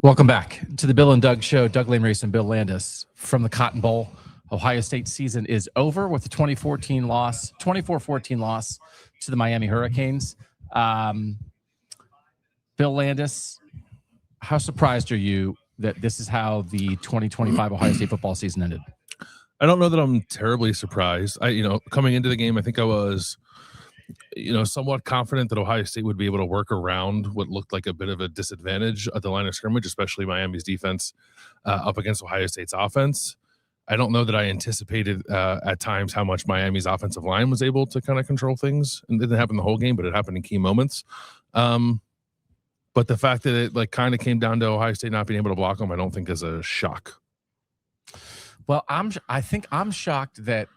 Welcome back to the Bill and Doug Show. Doug Lesmerises and Bill Landis from the Cotton Bowl. Ohio State season is over with the 24-14 loss to the Miami Hurricanes. Bill Landis, how surprised are you that this is how the 2025 Ohio State football season ended? I don't know that I'm terribly surprised. Coming into the game, I think I was, somewhat confident that Ohio State would be able to work around what looked like a bit of a disadvantage at the line of scrimmage, especially Miami's defense up against Ohio State's offense. I don't know that I anticipated at times how much Miami's offensive line was able to kind of control things. And it didn't happen the whole game, but it happened in key moments. But the fact that it kind of came down to Ohio State not being able to block them, I don't think is a shock. Well, I think I'm shocked that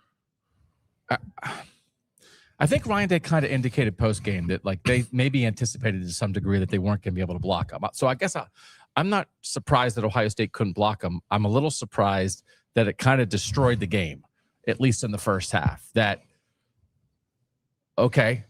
I think Ryan Day kind of indicated post-game that they maybe anticipated to some degree that they weren't going to be able to block them. So I guess I'm not surprised that Ohio State couldn't block them. I'm a little surprised that it kind of destroyed the game, at least in the first half. That, okay,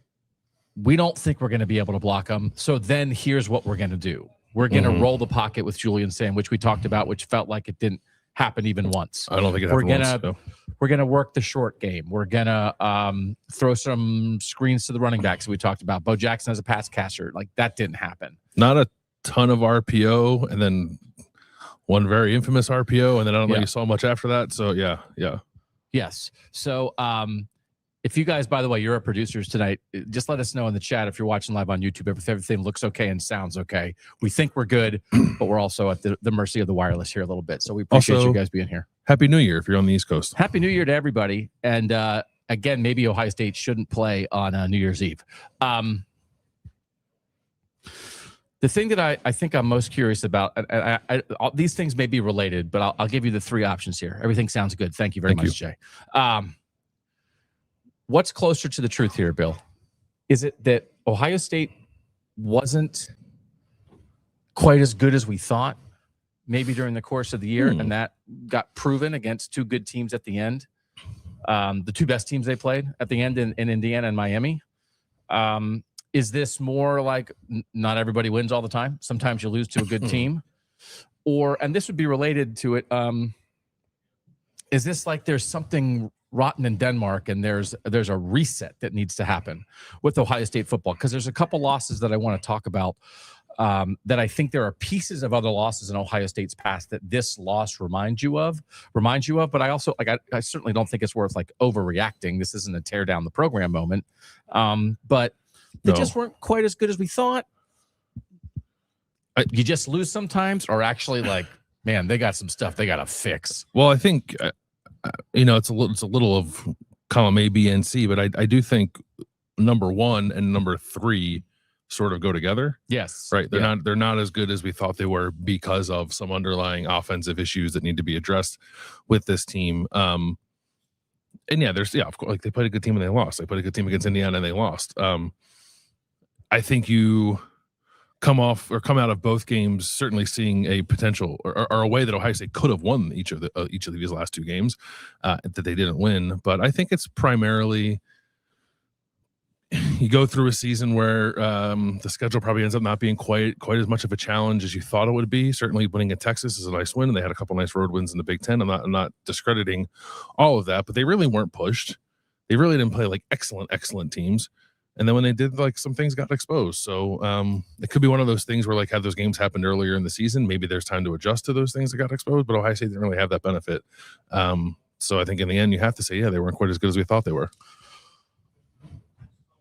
we don't think we're going to be able to block them. So then here's what we're going to do. We're going to roll the pocket with Julian Sam, which we talked about, which felt like it didn't happen even once. I don't think it happened once. We're going to work the short game. We're going to throw some screens to the running backs that we talked about. Bo Jackson as a pass catcher. That didn't happen. Not a ton of RPO, and then one very infamous RPO, and then I don't know you saw much after that. So, yeah. Yes. So, if you guys, by the way, you're our producers tonight, just let us know in the chat if you're watching live on YouTube, if everything looks okay and sounds okay. We think we're good, but we're also at the mercy of the wireless here a little bit. So we appreciate you guys being here. Happy New Year if you're on the East Coast. Happy New Year to everybody. And again, maybe Ohio State shouldn't play on New Year's Eve. The thing that I think I'm most curious about, and these things may be related, but I'll give you the three options here. Everything sounds good. Thank you very much, Jay. What's closer to the truth here, Bill? Is it that Ohio State wasn't quite as good as we thought, maybe during the course of the year, and that got proven against two good teams at the end, the two best teams they played at the end in Indiana and Miami? Is this more like not everybody wins all the time? Sometimes you lose to a good team. And this would be related to it, is this like there's something rotten in Denmark and there's a reset that needs to happen with Ohio State football? Because there's a couple losses that I want to talk about that I think there are pieces of other losses in Ohio State's past that this loss reminds you of. But I also I certainly don't think it's worth overreacting. This isn't a tear down the program moment. But they just weren't quite as good as we thought. You just lose sometimes, or actually man, they got some stuff they got to fix. Well, I think it's a little of column A, B, and C, but I do think number one and number three sort of go together. Yes. Right. They're not as good as we thought they were because of some underlying offensive issues that need to be addressed with this team. Of course, they played a good team and they lost. They played a good team against Indiana and they lost. I think you come out of both games certainly seeing a potential or a way that Ohio State could have won each of these last two games that they didn't win. But I think it's primarily you go through a season where the schedule probably ends up not being quite as much of a challenge as you thought it would be. Certainly winning at Texas is a nice win, and they had a couple nice road wins in the Big Ten. I'm not discrediting all of that, but they really weren't pushed. They really didn't play excellent teams. And then when they did, some things got exposed. So it could be one of those things where, had those games happened earlier in the season, maybe there's time to adjust to those things that got exposed. But Ohio State didn't really have that benefit. So I think in the end, you have to say, they weren't quite as good as we thought they were.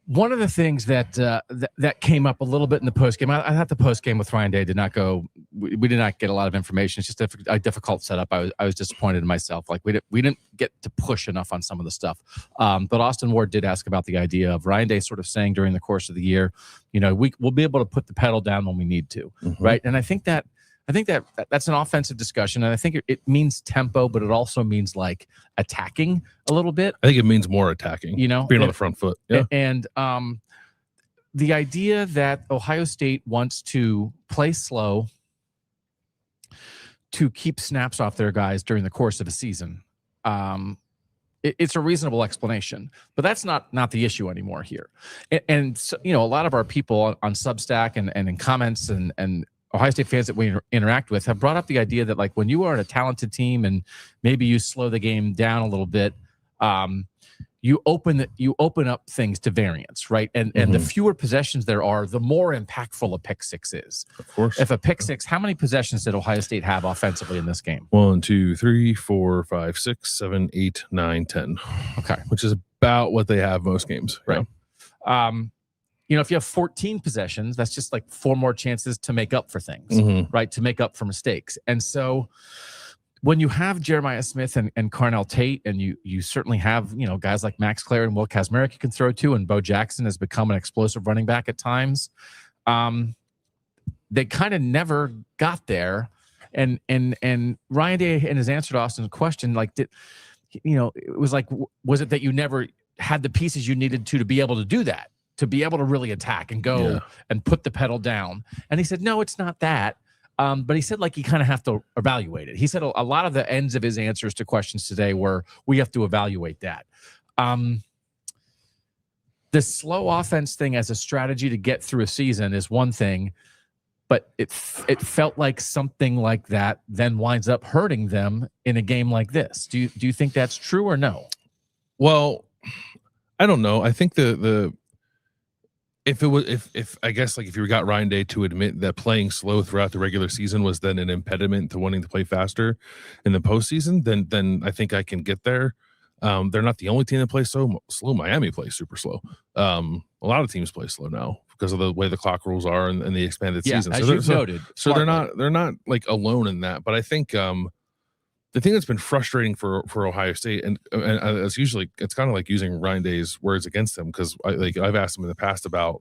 One of the things that that came up a little bit in the postgame, I thought the postgame with Ryan Day did not go. We did not get a lot of information. It's just a difficult setup. I was disappointed in myself. We didn't get to push enough on some of the stuff. But Austin Ward did ask about the idea of Ryan Day sort of saying during the course of the year, we'll be able to put the pedal down when we need to, right? And I think that's an offensive discussion, and I think it means tempo, but it also means attacking a little bit. I think it means more attacking, being on the front foot. Yeah. And the idea that Ohio State wants to play slow to keep snaps off their guys during the course of a season, it's a reasonable explanation, but that's not the issue anymore here. And so, a lot of our people on Substack and in comments and Ohio State fans that we interact with have brought up the idea that, like, when you are a talented team and maybe you slow the game down a little bit, you open up things to variance, right? And the fewer possessions there are, the more impactful a pick six is. Of course. If a pick six, how many possessions did Ohio State have offensively in this game? 1, 2, 3, 4, 5, 6, 7, 8, 9, 10. Okay, which is about what they have most games, right? If you have 14 possessions, that's just like 4 more chances to make up for things, right? To make up for mistakes. And so when you have Jeremiah Smith and Carnell Tate, and you certainly have, guys like Max Clare and Will Kazmarek you can throw to, and Bo Jackson has become an explosive running back at times. They kind of never got there. And Ryan Day, in his answer to Austin's question, like, it was like, was it that you never had the pieces you needed to be able to do that, to be able to really attack and go and put the pedal down? And he said, no, it's not that. But he said, like, you kind of have to evaluate it. He said a lot of the ends of his answers to questions today were, we have to evaluate that. The slow offense thing as a strategy to get through a season is one thing, but it felt like something like that then winds up hurting them in a game like this. Do you think that's true or no? Well, I don't know. I think if I guess, like, if you got Ryan Day to admit that playing slow throughout the regular season was then an impediment to wanting to play faster in the postseason, then I think I can get there. They're not the only team that plays so slow. Miami plays super slow. A lot of teams play slow now because of the way the clock rules are and the expanded season. As you've noted. So they're not like alone in that. But I think the thing that's been frustrating for Ohio State, and it's usually, it's kind of like using Ryan Day's words against him, because I've asked him in the past about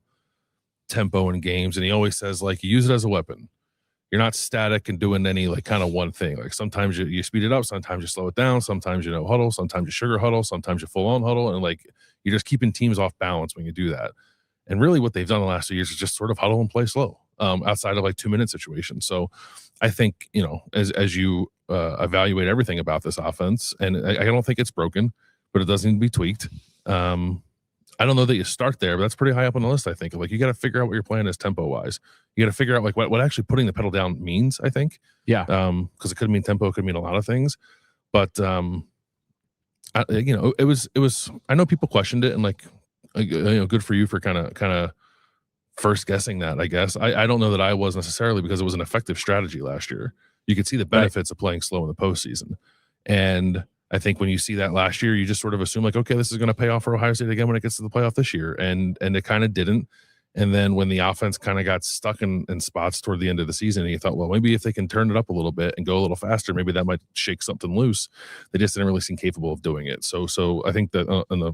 tempo in games, and he always says, like, you use it as a weapon. You're not static and doing any, like, kind of one thing. Like, sometimes you speed it up, sometimes you slow it down, sometimes you huddle, sometimes you sugar huddle, sometimes you full on huddle, and, like, you're just keeping teams off balance when you do that. And really what they've done the last 2 years is just sort of huddle and play slow, outside of, like, 2-minute situations. So I think, as you evaluate everything about this offense, and I don't think it's broken, but it does need to be tweaked. I don't know that you start there, but that's pretty high up on the list, I think. Like, you got to figure out what your plan is tempo-wise. You got to figure out, like, what actually putting the pedal down means, I think. Yeah. Because it could mean tempo, it could mean a lot of things. But, it was, I know people questioned it, and, like, good for you for kind of first guessing that, I guess. I don't know that I was necessarily, because it was an effective strategy last year. You could see the benefits of playing slow in the postseason. And I think when you see that last year, you just sort of assume, like, okay, this is going to pay off for Ohio State again when it gets to the playoff this year. And it kind of didn't. And then when the offense kind of got stuck in spots toward the end of the season, you thought, well, maybe if they can turn it up a little bit and go a little faster, maybe that might shake something loose. They just didn't really seem capable of doing it. So I think that in the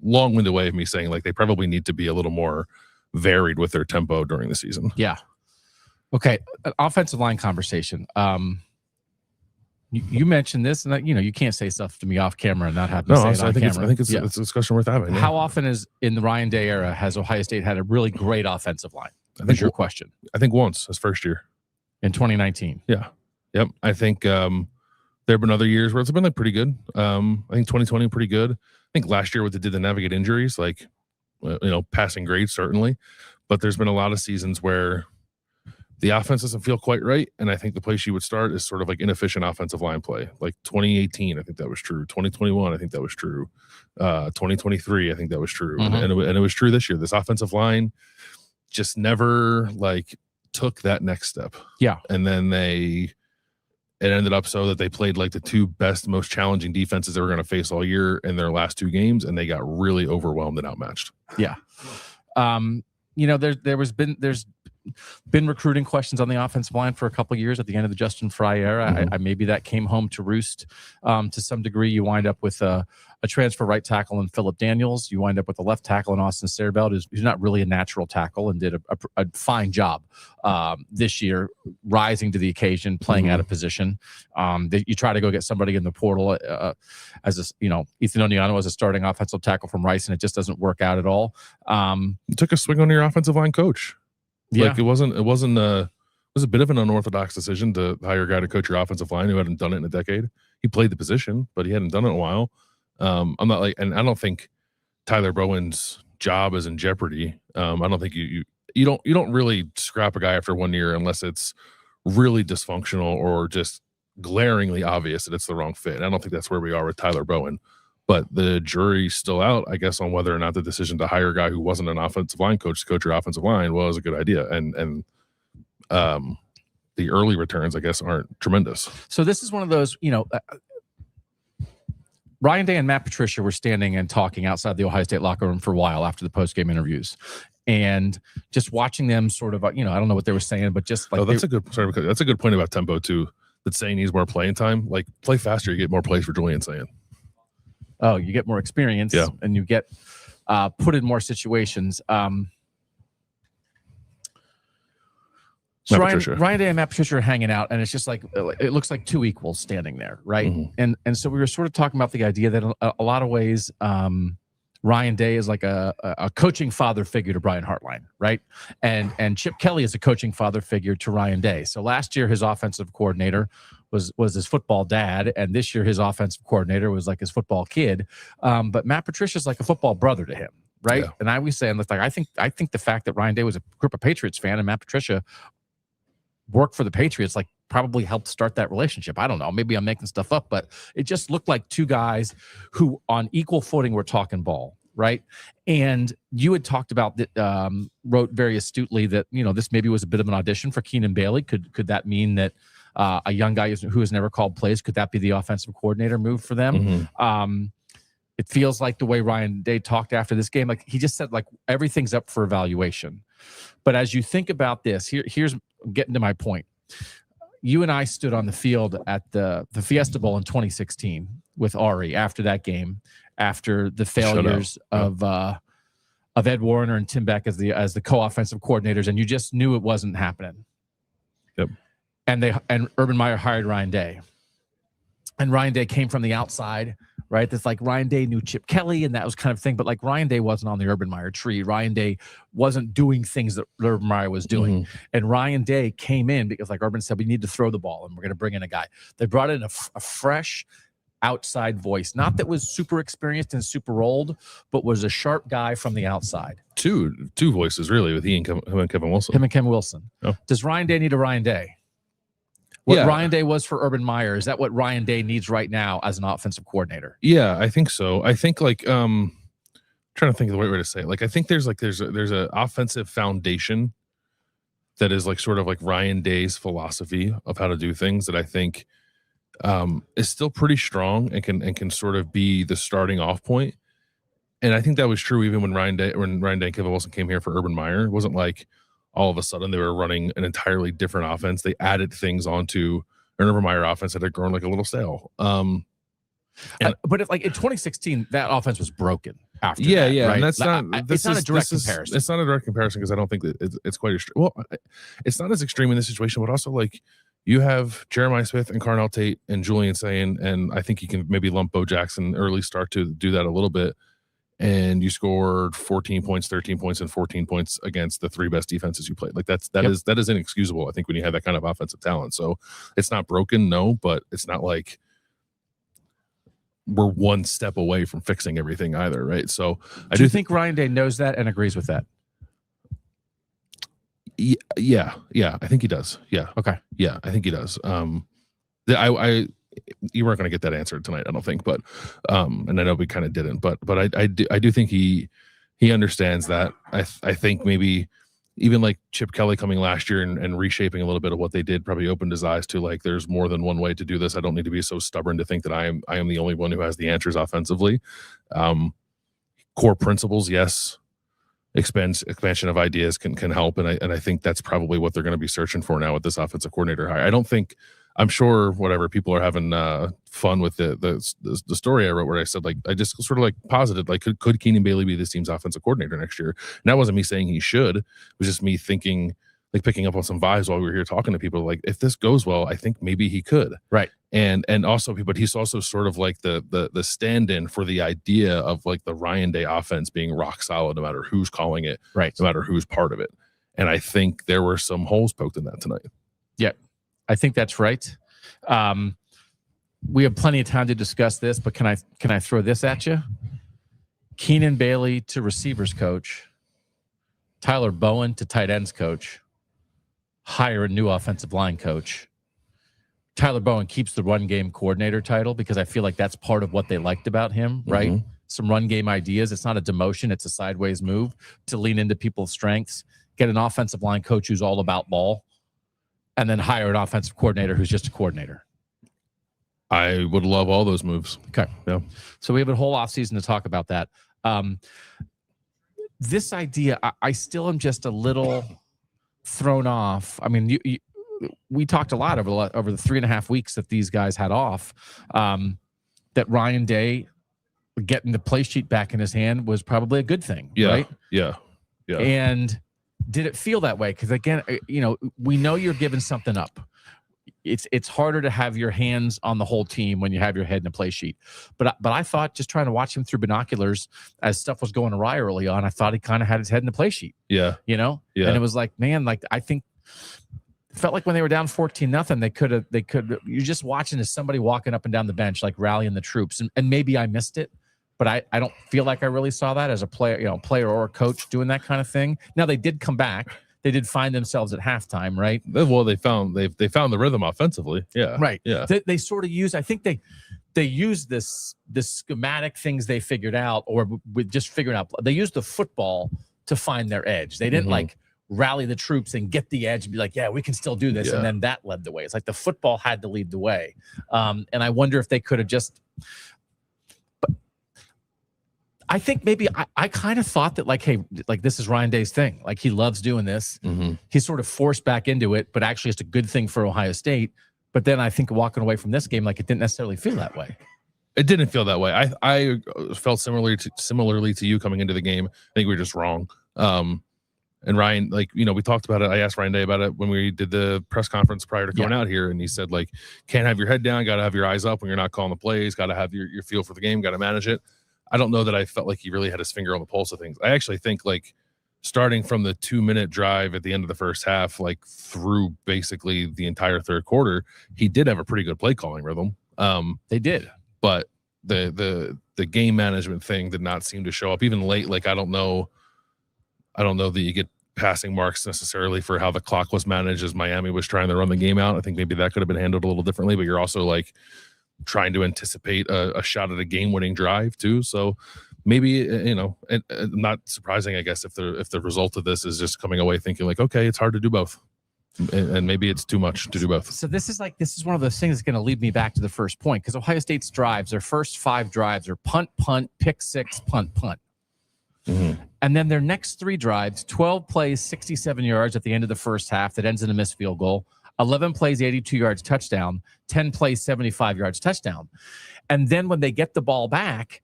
long-winded way of me saying, like, they probably need to be a little more varied with their tempo during the season. Yeah. Okay. An offensive line conversation. You mentioned this, and you can't say stuff to me off camera and not have me say it on camera. I think it's a discussion worth having. Yeah. How often in the Ryan Day era has Ohio State had a really great offensive line? That's your question. I think once, his first year. In 2019. Yeah. Yep. I think there have been other years where it's been, like, pretty good. I think 2020 pretty good. I think last year what they did to navigate injuries, like, passing grades certainly, but there's been a lot of seasons where the offense doesn't feel quite right, and I think the place you would start is sort of like inefficient offensive line play. Like 2018, I think that was true. 2021, I think that was true. 2023, I think that was true. And it was true this year. This offensive line just never, like, took that next step. Yeah. And then it ended up so that they played, like, the two best, most challenging defenses they were going to face all year in their last 2 games, and they got really overwhelmed and outmatched. Yeah. There's been recruiting questions on the offensive line for a couple of years at the end of the Justin Fry era. Maybe that came home to roost to some degree. You wind up with a transfer right tackle in Phillip Daniels. You wind up with a left tackle in Austin Serbelt, who's not really a natural tackle and did a fine job this year, rising to the occasion, playing out of position. You try to go get somebody in the portal as Ethan Oniano as a starting offensive tackle from Rice, and it just doesn't work out at all. You took a swing on your offensive line coach. Yeah. Like, it was a bit of an unorthodox decision to hire a guy to coach your offensive line who hadn't done it in a decade. He played the position, but he hadn't done it in a while. I'm not and I don't think Tyler Bowen's job is in jeopardy. I don't think You don't really scrap a guy after 1 year unless it's really dysfunctional or just glaringly obvious that it's the wrong fit. And I don't think that's where we are with Tyler Bowen. But the jury's still out, I guess, on whether or not the decision to hire a guy who wasn't an offensive line coach to coach your offensive line was a good idea. And the early returns, I guess, aren't tremendous. So this is one of those, Ryan Day and Matt Patricia were standing and talking outside the Ohio State locker room for a while after the postgame interviews, and just watching them sort of, I don't know what they were saying, but just like that's a good point about tempo too. That saying needs more playing time. Like, play faster, you get more plays for Julian saying. Oh, you get more experience, and you get put in more situations. So Ryan Day and Matt Patricia are hanging out, and it's just like it looks like two equals standing there, right? Mm-hmm. And so we were sort of talking about the idea that in a lot of ways, Ryan Day is like a coaching father figure to Brian Hartline, right? And Chip Kelly is a coaching father figure to Ryan Day. So last year his offensive coordinator was his football dad, and this year his offensive coordinator was like his football kid. But Matt Patricia's like a football brother to him, right? Yeah. And I was saying, like, I think the fact that Ryan Day was a group of Patriots fan and Matt Patricia worked for the Patriots, like, probably helped start that relationship. I don't know. Maybe I'm making stuff up, but it just looked like two guys who on equal footing were talking ball, right? And you had talked about that, wrote very astutely that, this maybe was a bit of an audition for Keenan Bailey. Could that mean that a young guy who has never called plays, could that be the offensive coordinator move for them? Mm-hmm. It feels like the way Ryan Day talked after this game, like he just said, like, everything's up for evaluation. But as you think about this, here's getting to my point. You and I stood on the field at the Fiesta Bowl in 2016 with Ari after that game, after the failures of Ed Warner and Tim Beck as the co-offensive coordinators, and you just knew it wasn't happening. Yep. And Urban Meyer hired Ryan Day. And Ryan Day came from the outside, right? That's like Ryan Day knew Chip Kelly and that was kind of thing. But like Ryan Day wasn't on the Urban Meyer tree. Ryan Day wasn't doing things that Urban Meyer was doing. Mm-hmm. And Ryan Day came in because, like Urban said, we need to throw the ball and we're going to bring in a guy. They brought in a fresh outside voice, not that was super experienced and super old, but was a sharp guy from the outside. Two voices really with him and Kevin Wilson. Him and Kevin Wilson. Oh. Does Ryan Day need a Ryan Day? What Ryan Day was for Urban Meyer, is that what Ryan Day needs right now as an offensive coordinator? Yeah, I think so. I think trying to think of the right way to say it. Like, I think there's an offensive foundation that is like sort of like Ryan Day's philosophy of how to do things that I think is still pretty strong and can sort of be the starting off point. And I think that was true even when Ryan Day and Kevin Wilson came here for Urban Meyer. It wasn't like all of a sudden they were running an entirely different offense. They added things onto an Urban Meyer offense that had grown like a little stale. But in 2016, that offense was broken after that, right? And that's it's not a direct comparison. It's not a direct comparison because I don't think that it's quite extreme. Well, it's not as extreme in this situation, but also like you have Jeremiah Smith and Carnell Tate and Julian Sayin, and I think you can maybe lump Bo Jackson early start to do that a little bit. And you scored 14 points, 13 points, and 14 points against the three best defenses you played. Like that is inexcusable, I think, when you have that kind of offensive talent. So it's not broken, no, but it's not like we're one step away from fixing everything either, right? So do you think Ryan Day knows that and agrees with that? Yeah, I think he does. Yeah. Okay. Yeah, I think he does. You weren't going to get that answer tonight, I don't think, but and I know we kind of didn't, but I do think he understands that. I think maybe even like Chip Kelly coming last year and reshaping a little bit of what they did probably opened his eyes to like there's more than one way to do this. I don't need to be so stubborn to think that I am the only one who has the answers offensively. Core principles, yes. Expansion of ideas can help, and I think that's probably what they're going to be searching for now with this offensive coordinator hire. I'm sure whatever people are having fun with the story I wrote where I said like I just sort of like posited like could Keenan Bailey be this team's offensive coordinator next year? And that wasn't me saying he should. It was just me thinking, like, picking up on some vibes while we were here talking to people. Like, if this goes well, I think maybe he could. Right. And also, but he's also sort of like the stand-in for the idea of like the Ryan Day offense being rock solid no matter who's calling it, right? No matter who's part of it. And I think there were some holes poked in that tonight. Yeah. I think that's right. We have plenty of time to discuss this, but can I throw this at you? Keenan Bailey to receivers coach, Tyler Bowen to tight ends coach, hire a new offensive line coach. Tyler Bowen keeps the run game coordinator title because I feel like that's part of what they liked about him, right? Mm-hmm. Some run game ideas. It's not a demotion. It's a sideways move to lean into people's strengths, get an offensive line coach who's all about ball, and then hire an offensive coordinator who's just a coordinator. I would love all those moves. Okay. Yeah. So we have a whole offseason to talk about that. This idea, I still am just a little thrown off. I mean, we talked a lot over the 3.5 weeks that these guys had off, that Ryan Day getting the play sheet back in his hand was probably a good thing, right? Yeah. And did it feel that way? Because again, we know you're giving something up. It's harder to have your hands on the whole team when you have your head in a play sheet. But I thought, just trying to watch him through binoculars as stuff was going awry early on, I thought he kind of had his head in the play sheet. Yeah. And it was like, man, like I think it felt like when they were down 14-0, they could. You're just watching as somebody walking up and down the bench, like rallying the troops, and maybe I missed it. But I don't feel like I really saw that as a player or a coach doing that kind of thing. Now they did come back. They did find themselves at halftime, right? Well, they found the rhythm offensively. Yeah. Right. Yeah. They sort of use, I think they use this schematic things they figured out, or with just figuring out, they used the football to find their edge. They didn't like rally the troops and get the edge and be like, yeah, we can still do this. Yeah. And then that led the way. It's like the football had to lead the way. And I wonder if they could have just, I think maybe I kind of thought that, like, hey, like this is Ryan Day's thing. Like he loves doing this. Mm-hmm. He's sort of forced back into it, but actually it's a good thing for Ohio State. But then I think walking away from this game, like it didn't necessarily feel that way. It didn't feel that way. I felt similarly to you coming into the game. I think we were just wrong. And Ryan, like, we talked about it. I asked Ryan Day about it when we did the press conference prior to coming out here. And he said, like, can't have your head down. Got to have your eyes up when you're not calling the plays. Got to have your feel for the game. Got to manage it. I don't know that I felt like he really had his finger on the pulse of things. I actually think, like, starting from the 2-minute drive at the end of the first half, like through basically the entire third quarter, he did have a pretty good play calling rhythm. They did, but the game management thing did not seem to show up even late. Like, I don't know that you get passing marks necessarily for how the clock was managed as Miami was trying to run the game out. I think maybe that could have been handled a little differently, but you're also like trying to anticipate a shot at a game-winning drive too. So maybe, not surprising, I guess, if the result of this is just coming away thinking like, okay, it's hard to do both. And maybe it's too much to do both. So this is one of those things that's going to lead me back to the first point, because Ohio State's drives, their first 5 drives are punt, pick 6, punt. Mm-hmm. And then their next 3 drives, 12 plays, 67 yards at the end of the first half that ends in a missed field goal. 11 plays, 82 yards, touchdown. 10 plays, 75 yards, touchdown. And then when they get the ball back,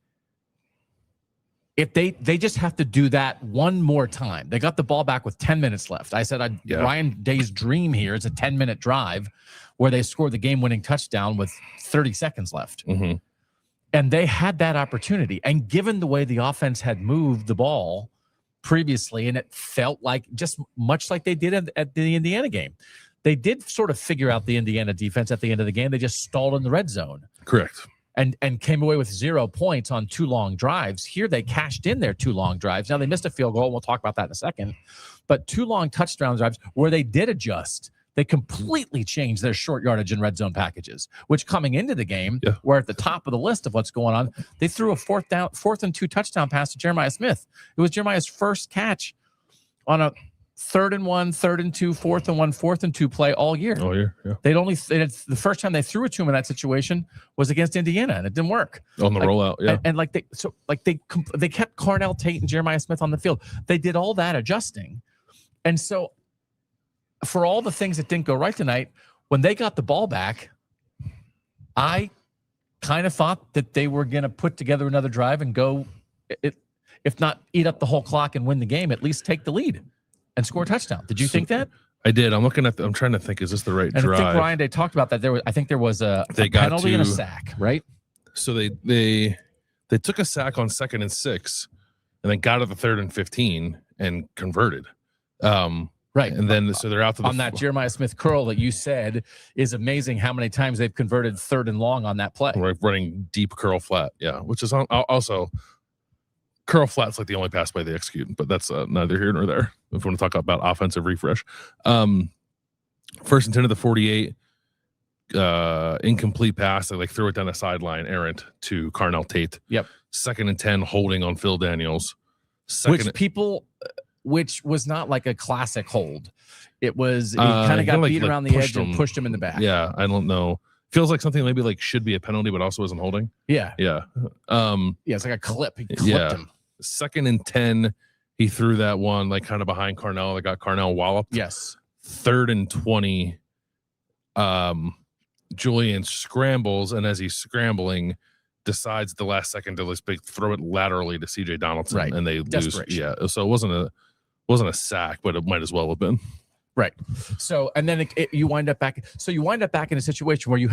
if they just have to do that one more time. They got the ball back with 10 minutes left. I said, Ryan Day's dream here is a 10-minute drive where they score the game-winning touchdown with 30 seconds left. Mm-hmm. And they had that opportunity. And given the way the offense had moved the ball previously, and it felt like just much like they did at the Indiana game, they did sort of figure out the Indiana defense at the end of the game. They just stalled in the red zone. Correct. And came away with 0 points on 2 long drives. Here they cashed in their 2 long drives. Now they missed a field goal. We'll talk about that in a second. But 2 long touchdown drives where they did adjust. They completely changed their short yardage and red zone packages, which coming into the game, were at the top of the list of what's going on. They threw a 4th and 2 touchdown pass to Jeremiah Smith. It was Jeremiah's first catch on a 3rd and 1, 3rd and 2, 4th and 1, 4th and 2 play all year. All year, yeah. The first time they threw it to him in that situation was against Indiana, and it didn't work on the rollout. Yeah, and they kept Carnell Tate and Jeremiah Smith on the field. They did all that adjusting, and so for all the things that didn't go right tonight, when they got the ball back, I kind of thought that they were going to put together another drive and go, if not eat up the whole clock and win the game, at least take the lead and score a touchdown. Did you think that? I did. I'm trying to think, is this the right drive? I think Ryan Day talked about that. There was a penalty and a sack, right? So they took a sack on 2nd and 6 and then got to the 3rd and 15 and converted. Right. And then so they're out to on that Jeremiah Smith curl that you said is amazing how many times they've converted 3rd and long on that play. Right, running deep curl flat. Yeah, which is also curl flat's like the only pass play they execute, but that's neither here nor there. If we want to talk about offensive refresh, first and 10 to the 48, incomplete pass. They like throw it down the sideline, errant to Carnell Tate. Yep. Second and 10, holding on Phil Daniels. Which was not like a classic hold. It was he kind of got beat around the edge and pushed him in the back. Yeah, I don't know. Feels like something maybe like should be a penalty, but also isn't holding. Yeah. Yeah. It's like a clip. He clipped him. Second and 10, he threw that one like kind of behind Carnell. That got Carnell walloped. Yes. Third and 20, Julian scrambles, and as he's scrambling, decides at the last second to just throw it laterally to CJ Donaldson, right. and they lose. Yeah. So it wasn't a sack, but it might as well have been. Right. So, and then you wind up back. So you wind up back in a situation where you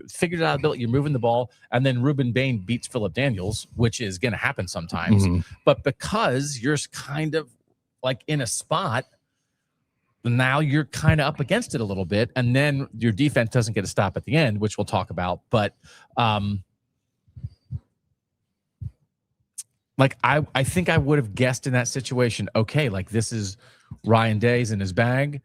figured it out a bit. You're moving the ball, and then Ruben Bain beats Phillip Daniels, which is going to happen sometimes. Mm-hmm. But because you're kind of like in a spot, now you're kind of up against it a little bit, and then your defense doesn't get a stop at the end, which we'll talk about. But like I think I would have guessed in that situation. Okay, like this is Ryan Day's in his bag.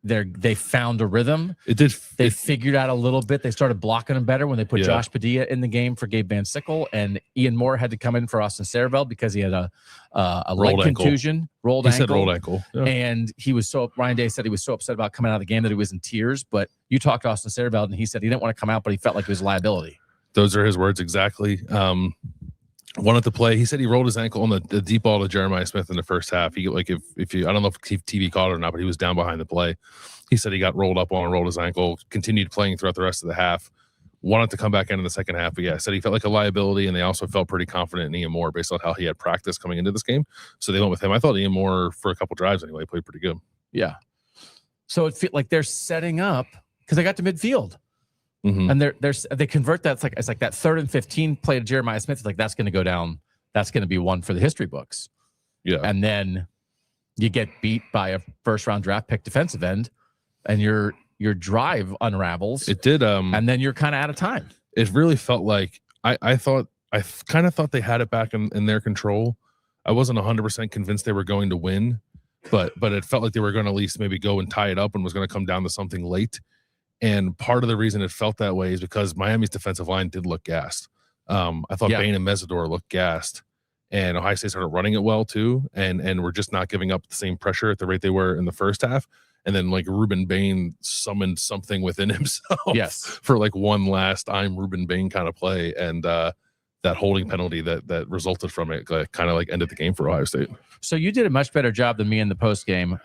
They found a rhythm. They figured out a little bit. They started blocking him better when they put Josh Padilla in the game for Gabe Van Sickle, and Ian Moore had to come in for Austin Sarabel because he had a leg contusion, rolled ankle. Yeah. And Ryan Day said he was so upset about coming out of the game that he was in tears. But you talked to Austin Sarabel, and he said he didn't want to come out, but he felt like he was a liability. Those are his words exactly. Wanted to play. He said he rolled his ankle on the deep ball to Jeremiah Smith in the first half. He like if you I don't know if TV caught it or not, but he was down behind the play. He said he got rolled up on and rolled his ankle. Continued playing throughout the rest of the half. Wanted to come back in the second half, but said he felt like a liability, and they also felt pretty confident in Ian Moore based on how he had practice coming into this game. So they went with him. I thought Ian Moore for a couple drives anyway played pretty good. Yeah. So it feels like they're setting up because they got to midfield. Mm-hmm. And they convert that. It's like that 3rd and 15 play to Jeremiah Smith. It's like that's going to go down. That's going to be one for the history books. Yeah. And then you get beat by a first round draft pick defensive end, and your drive unravels. It did. And then you're kind of out of time. It really felt like I kind of thought they had it back in their control. I wasn't 100% convinced they were going to win, but it felt like they were going to at least maybe go and tie it up and was going to come down to something late. And part of the reason it felt that way is because Miami's defensive line did look gassed. I thought Bain and Mesidor looked gassed, and Ohio State started running it well too, and we're just not giving up the same pressure at the rate they were in the first half. And then like Ruben Bain summoned something within himself for like one last I'm Ruben Bain kind of play, and that holding penalty that resulted from it kind of like ended the game for Ohio State. So you did a much better job than me in the post game.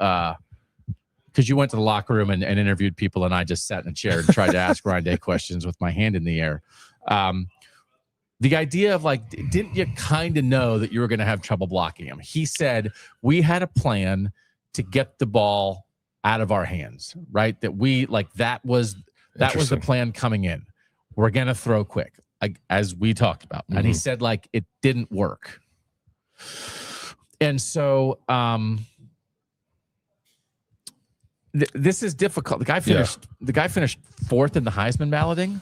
Because you went to the locker room and interviewed people, and I just sat in a chair and tried to ask Ryan Day questions with my hand in the air. The idea of like, didn't you kind of know that you were going to have trouble blocking him? He said, we had a plan to get the ball out of our hands, right? That was the plan coming in. We're going to throw quick, as we talked about. Mm-hmm. And he said, like, it didn't work. And so, this is difficult. The guy finished 4th in the Heisman balloting,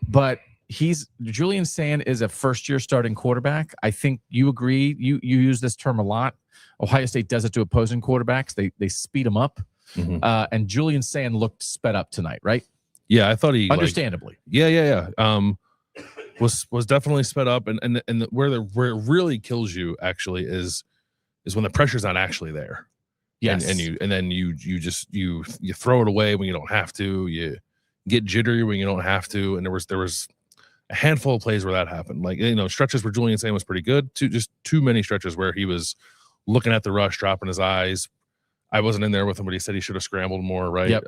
but Julian Sand is a first-year starting quarterback. I think you agree. You use this term a lot. Ohio State does it to opposing quarterbacks. They speed them up. Mm-hmm. And Julian Sand looked sped up tonight, right? Yeah, I thought he understandably. Yeah. Was definitely sped up, and where it really kills you actually is when the pressure's not actually there. Yes. And then you just throw it away when you don't have to. You get jittery when you don't have to. And there was a handful of plays where that happened. Like, stretches where Julian Sand was pretty good. Just too many stretches where he was looking at the rush, dropping his eyes. I wasn't in there with him, but he said he should have scrambled more, right? Yep.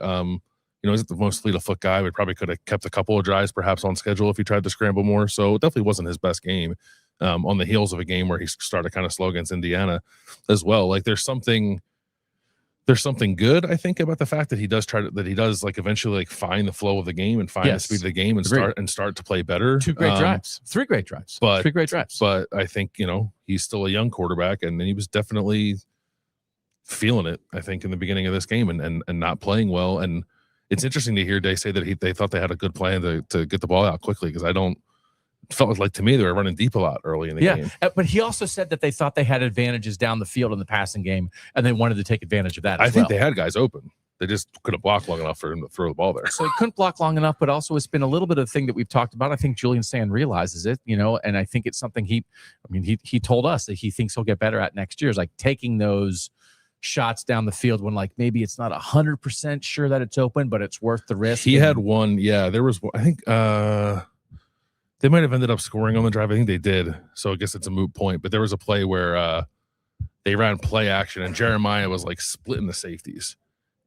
He's the most fleet of foot guy. We probably could have kept a couple of drives perhaps on schedule if he tried to scramble more. So it definitely wasn't his best game. On the heels of a game where he started kind of slow against Indiana as well. Like there's something good, I think, about the fact that he does eventually find the flow of the game and find the speed of the game and start to play better. 3 great drives. But 3 great drives. But I think, he's still a young quarterback, and he was definitely feeling it, I think, in the beginning of this game and not playing well. And it's interesting to hear Day say that they thought they had a good plan to get the ball out quickly, because felt like to me they were running deep a lot early in the game. But he also said that they thought they had advantages down the field in the passing game, and they wanted to take advantage of that. I think they had guys open. They just couldn't block long enough for him to throw the ball there. So he couldn't block long enough, but also it's been a little bit of a thing that we've talked about. I think Julian Sand realizes it, and I think it's something he told us that he thinks he'll get better at next year, is like taking those shots down the field when like maybe it's not 100% sure that it's open, but it's worth the risk. He had one. Yeah, there was, I think they might have ended up scoring on the drive. I think they did. So I guess it's a moot point, but there was a play where they ran play action and Jeremiah was like splitting the safeties.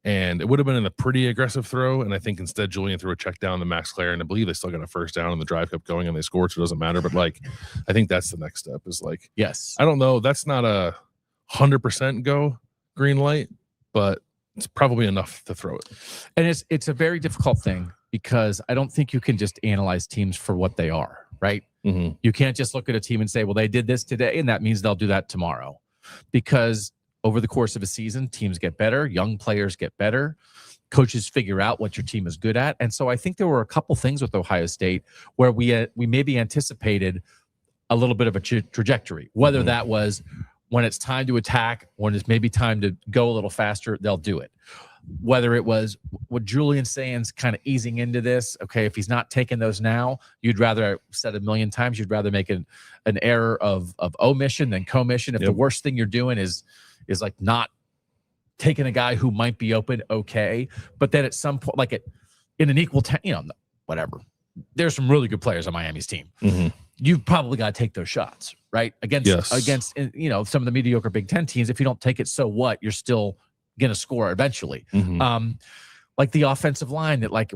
And it would have been in a pretty aggressive throw. And I think instead Julian threw a check down to Max Clare. And I believe they still got a first down and the drive kept going and they scored. So it doesn't matter. But like, I think that's the next step is like, yes, I don't know. That's not a 100% go green light, but it's probably enough to throw it. And it's a very difficult thing because I don't think you can just analyze teams for what they are, right? Mm-hmm. You can't just look at a team and say, well, they did this today and that means they'll do that tomorrow. Because over the course of a season, teams get better, young players get better, coaches figure out what your team is good at. And so I think there were a couple things with Ohio State where we maybe anticipated a little bit of a trajectory, whether that was when it's time to attack, when it's maybe time to go a little faster, they'll do it. Whether it was what Julian Sands kind of easing into this, okay, if he's not taking those now, you'd rather, I've said a million times, you'd rather make an error of omission than commission. If the worst thing you're doing is like not taking a guy who might be open, okay, but then at some point, like in an equal time, whatever. There's some really good players on Miami's team. Mm-hmm. You've probably got to take those shots, right? Against some of the mediocre Big Ten teams. If you don't take it, so what? You're still going to score eventually. Mm-hmm. Like the offensive line that like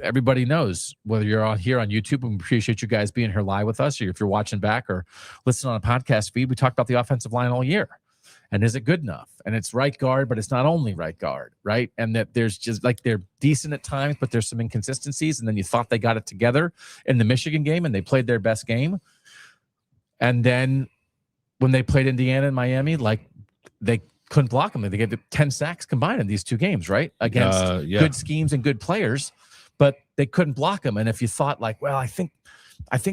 everybody knows, whether you're on here on YouTube, we appreciate you guys being here live with us, or if you're watching back or listening on a podcast feed, we talked about the offensive line all year. And is it good enough? And it's right guard, but it's not only right guard, right? And that there's just like they're decent at times, but there's some inconsistencies. And then you thought they got it together in the Michigan game and they played their best game. And then when they played Indiana and Miami, like they couldn't block them. They gave 10 sacks combined in these two games, right? Against good schemes and good players, but they couldn't block them. And if you thought like, well, I think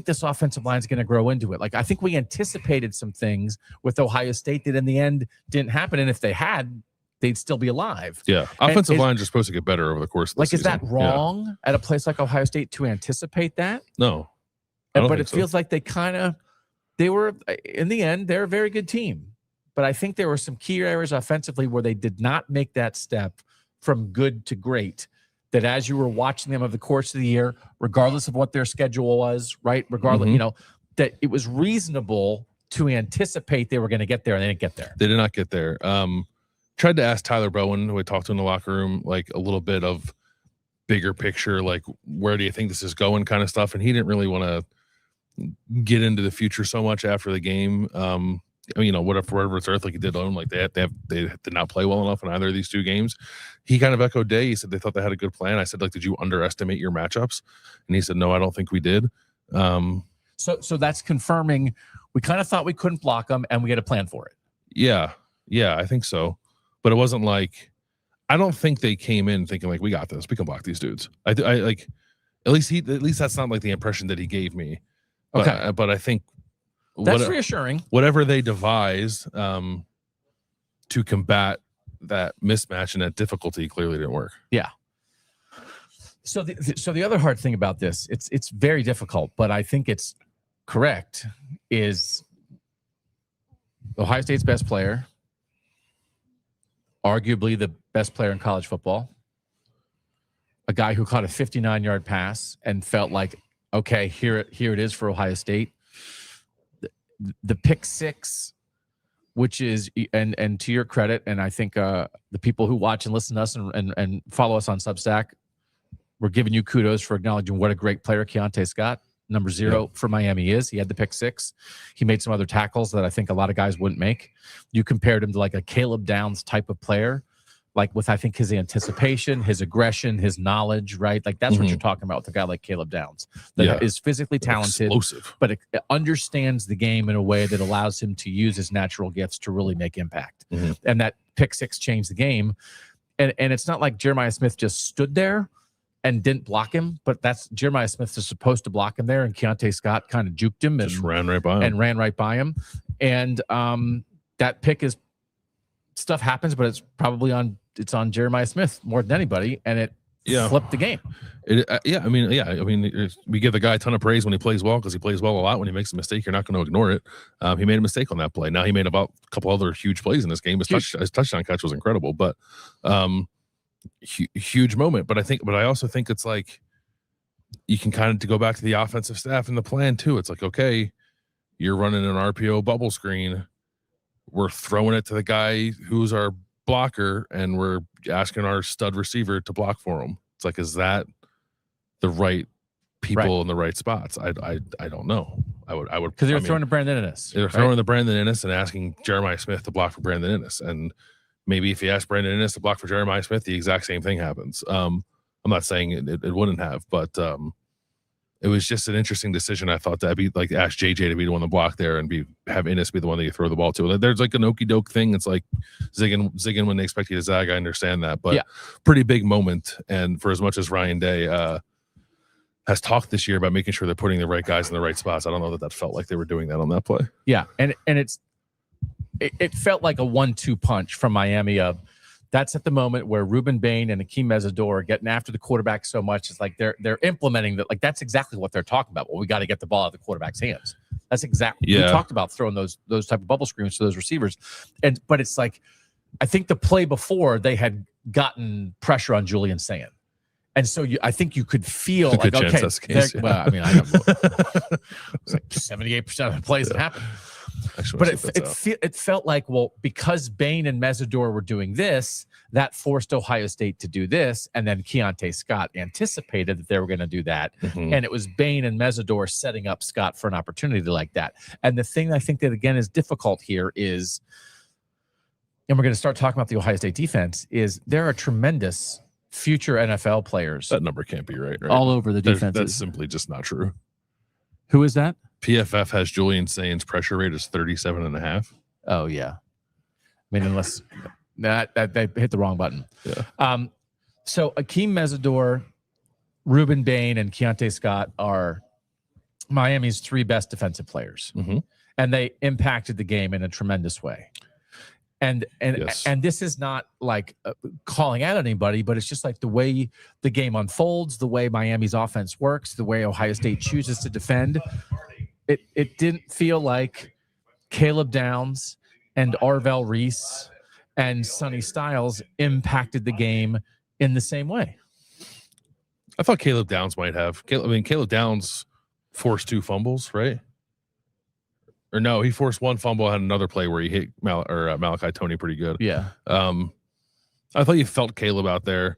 this offensive line is going to grow into it. Like, I think we anticipated some things with Ohio State that in the end didn't happen. And if they had, they'd still be alive. Yeah. Offensive lines are supposed to get better over the course of the season. Is that wrong at a place like Ohio State to anticipate that? No. But it feels like they were, in the end, they're a very good team. But I think there were some key areas offensively where they did not make that step from good to great. That as you were watching them over the course of the year, regardless of what their schedule was, right? Regardless, that it was reasonable to anticipate they were going to get there, and they didn't get there. They did not get there. Tried to ask Tyler Bowen, who I talked to in the locker room, like a little bit of bigger picture, like where do you think this is going kind of stuff. And he didn't really want to get into the future so much after the game. Whatever it's earth, like he did on, like they did not play well enough in either of these two games. He kind of echoed Day. He said they thought they had a good plan. I said, like, did you underestimate your matchups? And he said, no, I don't think we did. So that's confirming we kind of thought we couldn't block them and we had a plan for it. Yeah, I think so. But it wasn't like, I don't think they came in thinking like, we got this, we can block these dudes. I like, at least that's not like the impression that he gave me. But, okay, but I think that's reassuring. Whatever they devise to combat that mismatch and that difficulty clearly didn't work. Yeah. So the other hard thing about this, it's very difficult, but I think it's correct, is Ohio State's best player, arguably the best player in college football, a guy who caught a 59-yard pass and felt like, okay, here it is for Ohio State. The pick six, which is, and to your credit, and I think the people who watch and listen to us and follow us on Substack, we're giving you kudos for acknowledging what a great player Keiante Scott, number 0 for Miami, is. He had the pick six. He made some other tackles that I think a lot of guys wouldn't make. You compared him to like a Caleb Downs type of player, like with, I think, his anticipation, his aggression, his knowledge, right? Like that's what you're talking about with a guy like Caleb Downs that is physically talented, explosive, but it understands the game in a way that allows him to use his natural gifts to really make impact. And that pick six changed the game. And it's not like Jeremiah Smith just stood there and didn't block him, but that's Jeremiah Smith is supposed to block him there, and Keiante Scott kind of juked him Just ran right by him. And that pick is stuff happens, but it's probably on Jeremiah Smith more than anybody, and it flipped the game. I mean, we give the guy a ton of praise when he plays well, because he plays well a lot. When he makes a mistake, you're not going to ignore it. He made a mistake on that play. Now he made about a couple other huge plays in this game. His touchdown catch was incredible, but huge moment. But I also think it's like you can kind of go back to the offensive staff and the plan too. It's like, okay, you're running an RPO bubble screen. We're throwing it to the guy who's our blocker, and we're asking our stud receiver to block for him. It's like, is that the right people in the right spots? I don't know. I would because they were throwing to Brandon Inniss. They were throwing to Brandon Inniss and asking Jeremiah Smith to block for Brandon Inniss. And maybe if you ask Brandon Inniss to block for Jeremiah Smith, the exact same thing happens. I'm not saying it wouldn't have, but it was just an interesting decision. I thought that be like ask JJ to be the one to block there and have Inniss be the one that you throw the ball to. There's like an okey doke thing. It's like zigging when they expect you to zag. I understand that, but pretty big moment. And for as much as Ryan Day has talked this year about making sure they're putting the right guys in the right spots, I don't know that felt like they were doing that on that play. Yeah, and it felt like a 1-2 punch from Miami. That's at the moment where Ruben Bain and Akeem Mesidor are getting after the quarterback so much. It's like they're implementing that. Like that's exactly what they're talking about. Well, we got to get the ball out of the quarterback's hands. That's exactly we talked about throwing those type of bubble screens to those receivers. But it's like I think the play before they had gotten pressure on Julian Sand. And so I think you could feel like, okay, well, I mean, I don't know. It's like 78% of the plays that happen. But it felt like, well, because Bain and Mesidor were doing this, that forced Ohio State to do this. And then Keiante Scott anticipated that they were going to do that. Mm-hmm. And it was Bain and Mesidor setting up Scott for an opportunity like that. And the thing I think that, again, is difficult here is, and we're going to start talking about the Ohio State defense, is there are tremendous future NFL players. That number can't be right? All over the defense. That's simply just not true. Who is that? PFF has Julian Sain's pressure rate as 37.5. Oh yeah. I mean, unless that they hit the wrong button. Yeah. So Akeem Mesidor, Ruben Bain, and Keiante Scott are Miami's 3 best defensive players. Mm-hmm. And they impacted the game in a tremendous way. And this is not like calling out anybody, but it's just like the way the game unfolds, the way Miami's offense works, the way Ohio State chooses to defend. It didn't feel like Caleb Downs and Arvell Reese and Sonny Styles impacted the game in the same way. I thought Caleb Downs might have. Caleb Downs forced 2 fumbles, right? Or no, he forced 1 fumble, had another play where he hit Malachi Toney pretty good. Yeah. I thought you felt Caleb out there.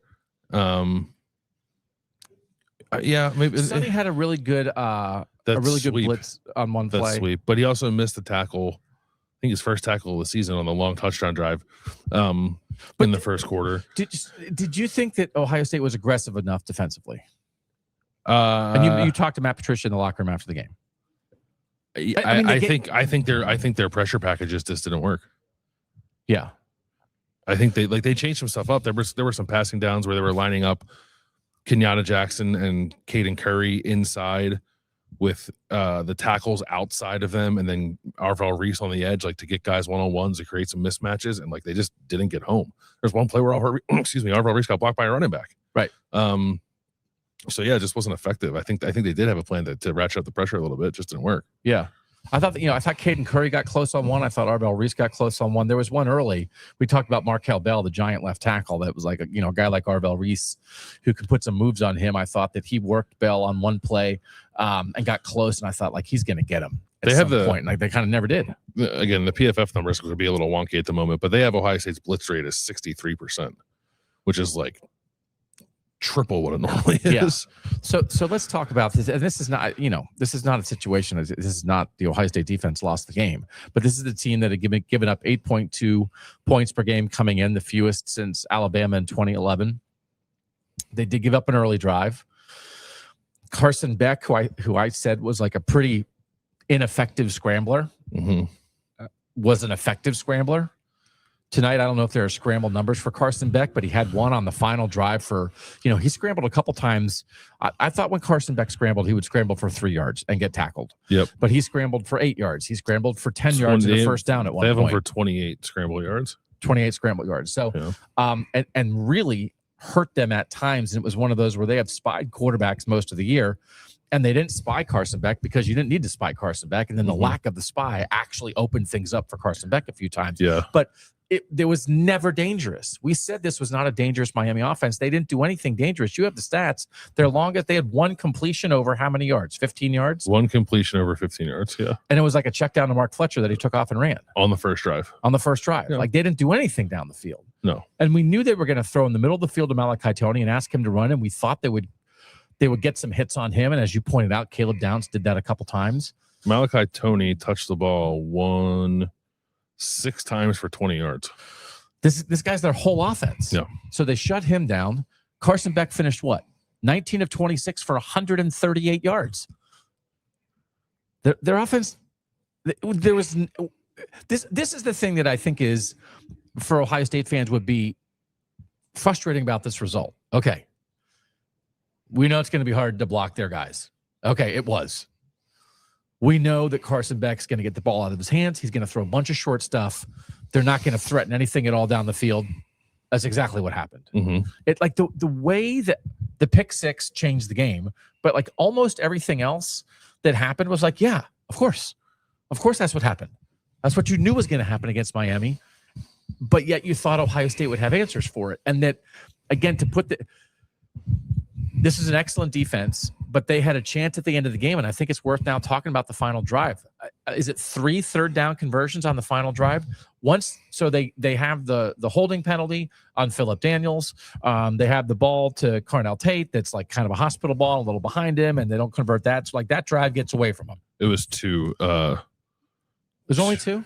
Yeah, maybe Sonny had a really good blitz on one play. That's sweep, but he also missed the tackle. I think his first tackle of the season on the long touchdown drive in the first quarter. Did you think that Ohio State was aggressive enough defensively? And you talked to Matt Patricia in the locker room after the game. I think their pressure packages just didn't work. Yeah, I think they changed some stuff up. There were some passing downs where they were lining up Kenyatta Jackson and Caden Curry inside with the tackles outside of them, and then Arvell Reese on the edge, like to get guys one-on-ones to create some mismatches, and like they just didn't get home. There's one play where Arvell Reese got blocked by a running back. Right. So yeah, it just wasn't effective. I think they did have a plan to ratchet up the pressure a little bit. It just didn't work. Yeah. I thought Caden Curry got close on one. I thought Arvell Reese got close on one. There was one early. We talked about Markel Bell, the giant left tackle. That was like a guy like Arvell Reese who could put some moves on him. I thought that he worked Bell on one play and got close, and I thought like he's going to get him at some point. Like they kind of never did. Again, the PFF numbers could be a little wonky at the moment, but they have Ohio State's blitz rate as 63%, which is like triple what it normally is. So let's talk about this. And this is not a situation. This is not the Ohio State defense lost the game, but this is the team that had given up 8.2 points per game coming in, the fewest since Alabama in 2011. They did give up an early drive. Carson Beck, who I said was like a pretty ineffective scrambler, was an effective scrambler. tonight. I don't know if there are scramble numbers for Carson Beck, but he had one on the final drive for, he scrambled a couple times. I thought when Carson Beck scrambled, he would scramble for 3 yards and get tackled. Yep. But he scrambled for 8 yards. He scrambled for 10 yards in the first down at one point. They have him for 28 scramble yards. 28 scramble yards. So, and really hurt them at times. And it was one of those where they have spied quarterbacks most of the year, and they didn't spy Carson Beck because you didn't need to spy Carson Beck. And then the lack of the spy actually opened things up for Carson Beck a few times. Yeah. But there was never dangerous. We said this was not a dangerous Miami offense. They didn't do anything dangerous. You have the stats. Their longest, they had one completion over how many yards? 15 yards? One completion over 15 yards, yeah. And it was like a check down to Mark Fletcher that he took off and ran. On the first drive. Yeah. Like, they didn't do anything down the field. No. And we knew they were going to throw in the middle of the field to Malachi Toney and ask him to run, and we thought they would get some hits on him. And as you pointed out, Caleb Downs did that a couple times. Malachi Toney touched the ball 6 times for 20 yards. This guy's their whole offense. Yeah. So they shut him down. Carson Beck finished what? 19 of 26 for 138 yards. Their offense, there was this is the thing that I think is, for Ohio State fans, would be frustrating about this result. Okay. We know it's going to be hard to block their guys. Okay, it was. We know that Carson Beck's going to get the ball out of his hands. He's going to throw a bunch of short stuff. They're not going to threaten anything at all down the field. That's exactly what happened. It, like, the way that the pick six changed the game, but like almost everything else that happened was like, yeah, of course that's what happened. That's what you knew was going to happen against Miami, but yet you thought Ohio State would have answers for it. And that, again, this is an excellent defense, but they had a chance at the end of the game, and I think it's worth now talking about the final drive. Is it 3 third-down conversions on the final drive? So they have the holding penalty on Phillip Daniels. They have the ball to Carnell Tate that's like kind of a hospital ball, a little behind him, and they don't convert that. So like that drive gets away from them. It was 2. There's only 2?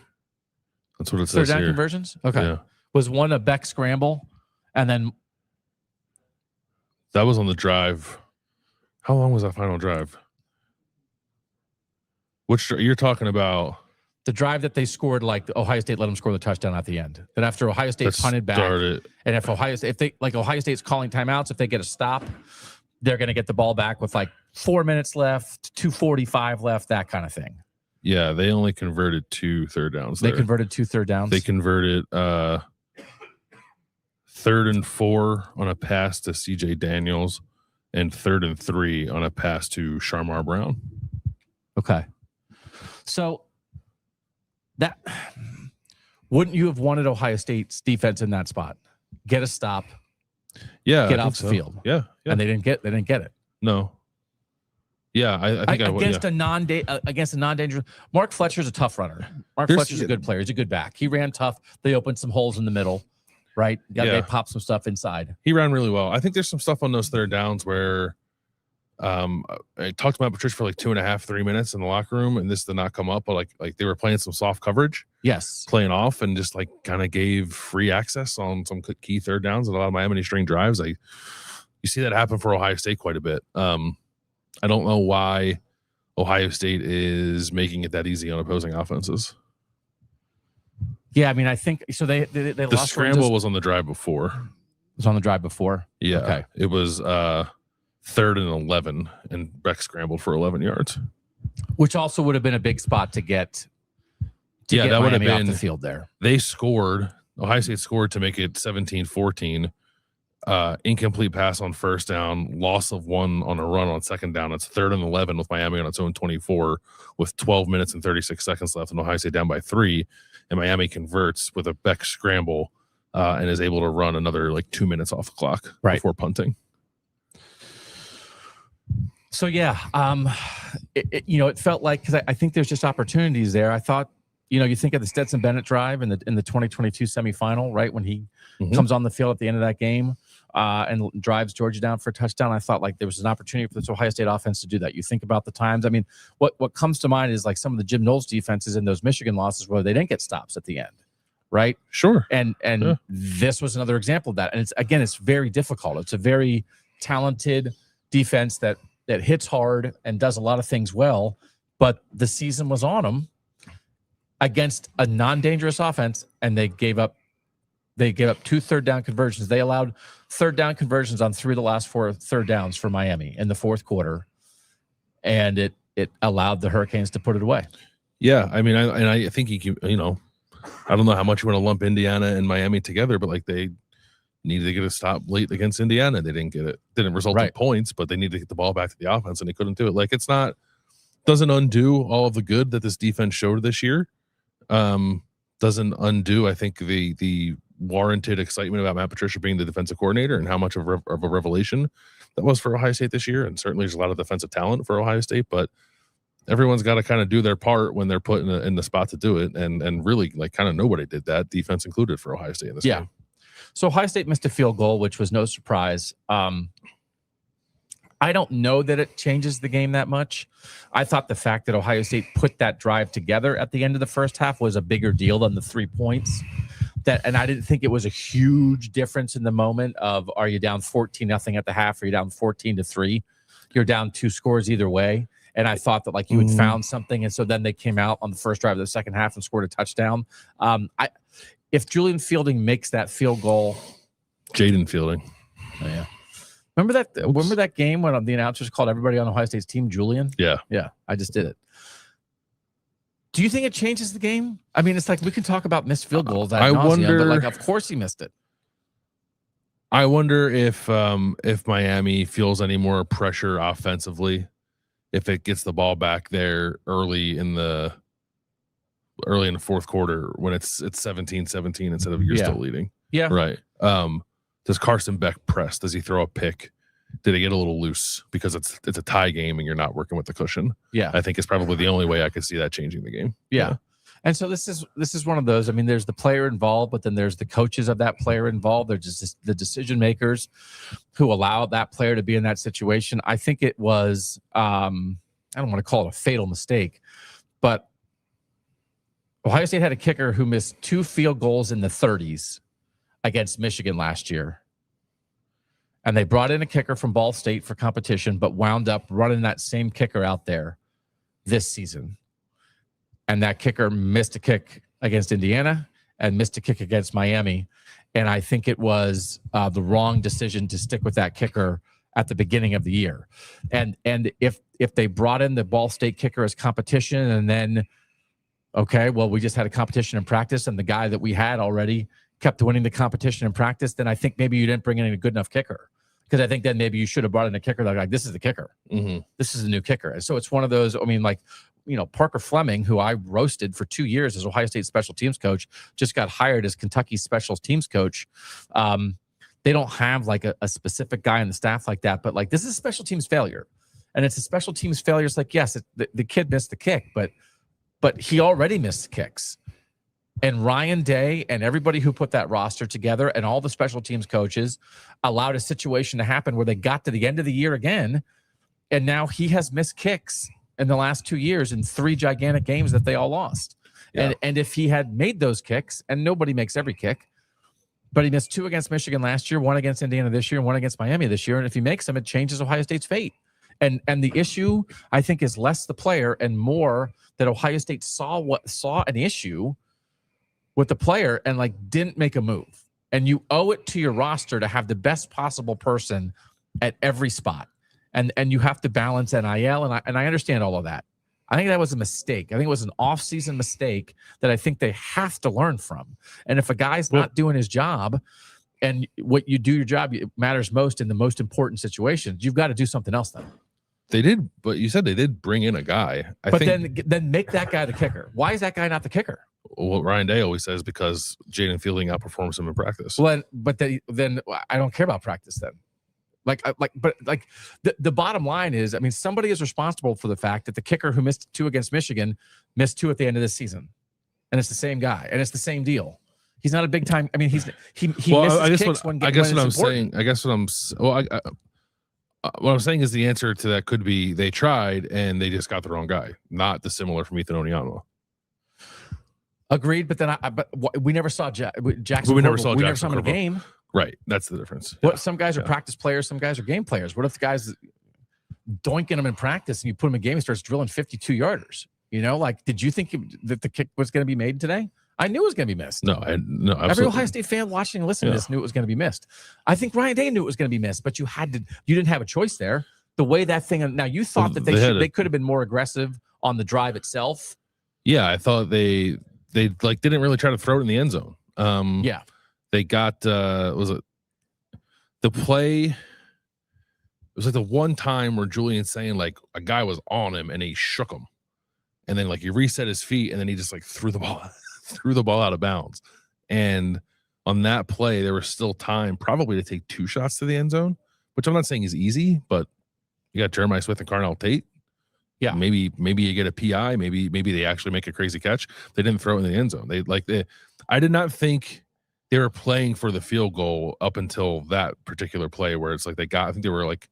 That's what it says third-down here. conversions? Okay. Yeah. Was one a Beck scramble, and then that was on the drive. How long was that final drive? Which you're talking about? The drive that they scored, like Ohio State let them score the touchdown at the end. Then after Ohio State punted back, and if Ohio State's calling timeouts, if they get a stop, they're going to get the ball back with like 4 minutes left, 2:45 left, that kind of thing. Yeah, they only converted 2 third downs. They converted 2 third downs. They converted 3rd and 4 on a pass to CJ Daniels, and 3rd and 3 on a pass to Sharmar Brown. Okay. So that, wouldn't you have wanted Ohio State's defense in that spot? Get a stop. Yeah. Get off the field. Yeah. And they didn't get it. No. Yeah, I think I would. Against a non-dangerous. Mark Fletcher's a tough runner. Fletcher's a good player. He's a good back. He ran tough. They opened some holes in the middle, right? They popped some stuff inside. He ran really well. I think there's some stuff on those third downs where I talked about Patricia for like 2.5, 3 minutes in the locker room, and this did not come up, but like they were playing some soft coverage. Yes. Playing off and just like kind of gave free access on some key third downs and a lot of Miami string drives. You see that happen for Ohio State quite a bit. I don't know why Ohio State is making it that easy on opposing offenses. Yeah, I mean, I think so. They the lost. Scramble was on the drive before. It was on the drive before. Yeah. Okay. It was 3rd and 11, and Beck scrambled for 11 yards, which also would have been a big spot to get. That would have been off the field there. They scored. Ohio State scored to make it 17-14. Incomplete pass on first down, loss of 1 on a run on second down. It's 3rd and 11 with Miami on its own 24 with 12 minutes and 36 seconds left, and Ohio State down by 3. And Miami converts with a Beck scramble and is able to run another like 2 minutes off the clock before punting. So yeah, it felt like, because I think there's just opportunities there. I thought, you think of the Stetson Bennett drive in the 2022 semifinal, right, when he comes on the field at the end of that game and drives Georgia down for a touchdown. I thought like there was an opportunity for this Ohio State offense to do that. You think about the times. I mean, what comes to mind is like some of the Jim Knowles defenses in those Michigan losses where they didn't get stops at the end, right? Sure. And this was another example of that. And it's very difficult. It's a very talented defense that hits hard and does a lot of things well, but the season was on them against a non-dangerous offense, and they gave up They gave up 2 third-down conversions. They allowed third-down conversions on 3 of the last 4 third downs for Miami in the fourth quarter, and it allowed the Hurricanes to put it away. Yeah, I mean, I think I don't know how much you want to lump Indiana and Miami together, but like they needed to get a stop late against Indiana. They didn't get it. Didn't result in points, but they needed to get the ball back to the offense, and they couldn't do it. Like doesn't undo all of the good that this defense showed this year. Doesn't undo, I think, the warranted excitement about Matt Patricia being the defensive coordinator and how much of a revelation that was for Ohio State this year. And certainly there's a lot of defensive talent for Ohio State, but everyone's got to kind of do their part when they're put in the spot to do it. And really, like, kind of nobody did that, defense included, for Ohio State in this game. So Ohio State missed a field goal, which was no surprise. I don't know that it changes the game that much. I thought the fact that Ohio State put that drive together at the end of the first half was a bigger deal than the 3 points. And I didn't think it was a huge difference in the moment of, are you down 14-0 at the half? Or are you down 14-3? You're down 2 scores either way. And I thought that, like, you had found something. And so then they came out on the first drive of the second half and scored a touchdown. If Julian Fielding makes that field goal. Jaden Fielding. Oh, yeah. Remember that game when the announcers called everybody on Ohio State's team Julian? Yeah. Yeah, I just did it. Do you think it changes the game? I mean, it's like we can talk about missed field goals. I wonder, but, like, of course he missed it. I wonder if Miami feels any more pressure offensively if it gets the ball back there early in the fourth quarter when it's 17-17 instead of you're still leading. Yeah. Right. Does Carson Beck press? Does he throw a pick? Did it get a little loose because it's a tie game and you're not working with the cushion? Yeah. I think it's probably the only way I could see that changing the game. Yeah. And so this is one of those. I mean, there's the player involved, but then there's the coaches of that player involved. There's just the decision makers who allow that player to be in that situation. I think it was, I don't want to call it a fatal mistake, but Ohio State had a kicker who missed 2 field goals in the 30s against Michigan last year. And they brought in a kicker from Ball State for competition, but wound up running that same kicker out there this season. And that kicker missed a kick against Indiana and missed a kick against Miami. And I think it was the wrong decision to stick with that kicker at the beginning of the year. And if they brought in the Ball State kicker as competition and then, okay, well, we just had a competition in practice and the guy that we had already kept winning the competition in practice, then I think maybe you didn't bring in a good enough kicker. Because I think then maybe you should have brought in a kicker like this is the kicker. Mm-hmm. This is a new kicker. And so it's one of those, I mean, like, Parker Fleming, who I roasted for 2 years as Ohio State special teams coach, just got hired as Kentucky's special teams coach. They don't have like a specific guy on the staff like that, but like this is a special teams failure. And it's a special teams failure. It's like, yes, the kid missed the kick, but he already missed kicks. And Ryan Day and everybody who put that roster together and all the special teams coaches allowed a situation to happen where they got to the end of the year again. And now he has missed kicks in the last 2 years in 3 gigantic games that they all lost. Yeah. And if he had made those kicks, and nobody makes every kick, but he missed 2 against Michigan last year, 1 against Indiana this year, and 1 against Miami this year. And if he makes them, it changes Ohio State's fate. And the issue, I think, is less the player and more that Ohio State saw an issue with the player and like didn't make a move. And you owe it to your roster to have the best possible person at every spot. And you have to balance NIL, and I understand all of that. I think that was a mistake. I think it was an off-season mistake that I think they have to learn from. And if a guy's not doing his job, and what you do your job matters most in the most important situations, you've got to do something else then. They did, but you said they did bring in a guy. But then make that guy the kicker. Why is that guy not the kicker? Well, Ryan Day always says because Jaden Fielding outperforms him in practice. Well, but then I don't care about practice then. The bottom line is, I mean, somebody is responsible for the fact that the kicker who missed 2 against Michigan missed 2 at the end of this season, and it's the same guy, and it's the same deal. He's not a big time. I mean, he misses kicks when I guess what I'm saying. I guess what I'm what I'm saying is the answer to that could be they tried and they just got the wrong guy, not dissimilar from Ethan Onyama. Agreed, but then we never saw Jackson. We never saw him in a game. Right, that's the difference. What some guys are practice players, some guys are game players. What if the guys doinking them in practice and you put him in game and starts drilling 52 yarders? Like, did you think that the kick was going to be made today? I knew it was going to be missed. No, absolutely. Every Ohio State fan watching and listening to this knew it was going to be missed. I think Ryan Day knew it was going to be missed, but you didn't have a choice there. The way that thing, now you thought that they could have been more aggressive on the drive itself. Yeah, I thought they like didn't really try to throw it in the end zone. Yeah. They got was it the play? It was like the one time where Julian's saying like a guy was on him and he shook him, and then like he reset his feet and then he just like threw the ball out of bounds. And on that play, there was still time probably to take 2 shots to the end zone, which I'm not saying is easy, but you got Jeremiah Smith and Carnell Tate. Yeah, maybe you get a PI. Maybe they actually make a crazy catch. They didn't throw it in the end zone. I did not think they were playing for the field goal up until that particular play where it's like I think they were like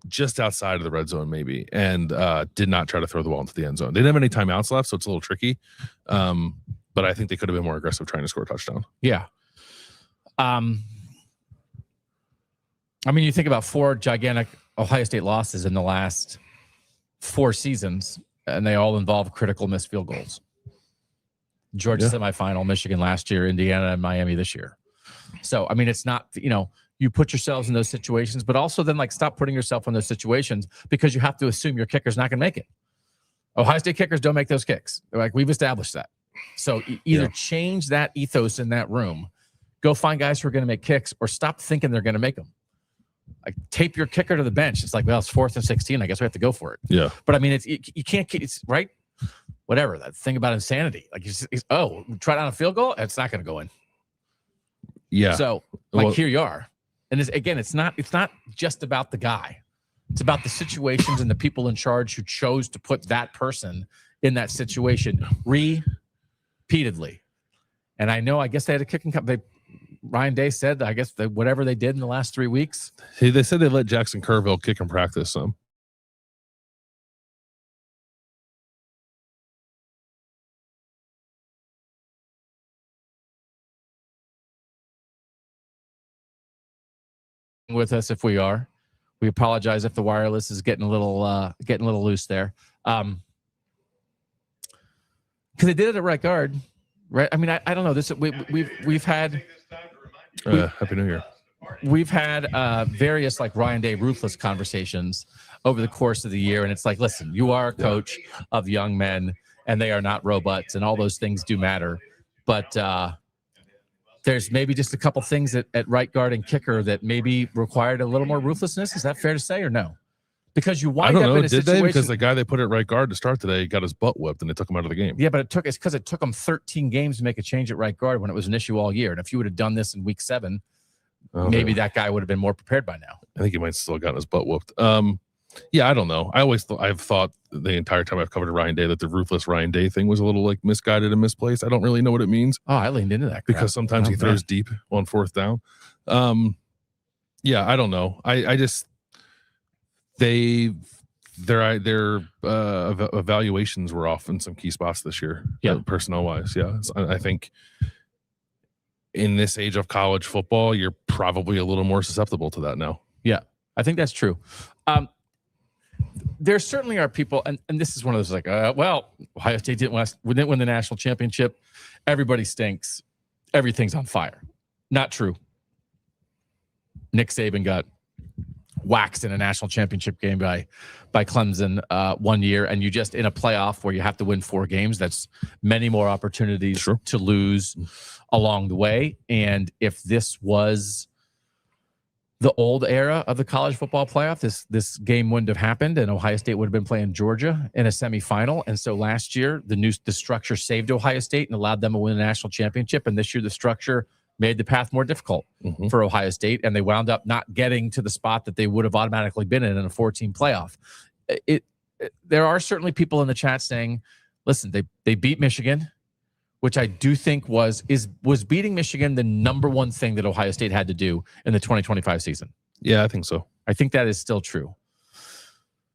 just outside of the red zone maybe, and did not try to throw the ball into the end zone. They didn't have any timeouts left, so it's a little tricky. But I think they could have been more aggressive trying to score a touchdown. Yeah. I mean, you think about 4 gigantic Ohio State losses in the last 4 seasons, and they all involve critical missed field goals. Georgia semifinal, Michigan last year, Indiana and Miami this year. So, I mean, it's not, you put yourselves in those situations, but also then like stop putting yourself in those situations because you have to assume your kicker's not going to make it. Ohio State kickers don't make those kicks. Like we've established that. So either change that ethos in that room, go find guys who are going to make kicks, or stop thinking they're going to make them. Like tape your kicker to the bench. It's like, well, it's 4th and 16. I guess we have to go for it. Yeah. But I mean, you can't. It's right. Whatever that thing about insanity. Like, try down a field goal. It's not going to go in. Yeah. So here you are, and it's not just about the guy. It's about the situations and the people in charge who chose to put that person in that situation repeatedly. And I guess they had a kicking cup. Ryan Day said, I guess whatever they did in the last 3 weeks. See, they said they let Jackson Kerrville kick and practice some. With us if we apologize if the wireless is getting a little loose there. Because they did it at right guard, right? I mean, I don't know this. We've had Happy New Year. We've had various like Ryan Day ruthless conversations over the course of the year, and it's like, listen, you are a coach of young men, and they are not robots, and all those things do matter, but there's maybe just a couple things at right guard and kicker that maybe required a little more ruthlessness. Is that fair to say or no? Because you wind up in a situation. Because the guy they put at right guard to start today got his butt whipped and they took him out of the game. Yeah, but it's because it took them 13 games to make a change at right guard when it was an issue all year. And if you would have done this in week 7, maybe that guy would have been more prepared by now. I think he might still have gotten his butt whooped. Yeah, I don't know. I've thought the entire time I've covered Ryan Day that the ruthless Ryan Day thing was a little like misguided and misplaced. I don't really know what it means. Oh, I leaned into that crap. Because sometimes he throws deep on 4th down. Yeah, I don't know. I just their evaluations were off in some key spots this year. Yeah, personnel wise. Yeah, I think in this age of college football, you're probably a little more susceptible to that now. Yeah, I think that's true. There certainly are people, and this is one of those like, Ohio State didn't win the national championship. Everybody stinks. Everything's on fire. Not true. Nick Saban got waxed in a national championship game by Clemson one year, and you just in a playoff where you have to win 4 games, that's many more opportunities to lose along the way. And if this was the old era of the college football playoff, this game wouldn't have happened, and Ohio State would have been playing Georgia in a semifinal. And so last year, the structure saved Ohio State and allowed them to win a national championship. And this year, the structure made the path more difficult for Ohio State, and they wound up not getting to the spot that they would have automatically been in a 14 playoff. There are certainly people in the chat saying, listen, they beat Michigan, which I do think was beating Michigan the number one thing that Ohio State had to do in the 2025 season. Yeah, I think so. I think that is still true.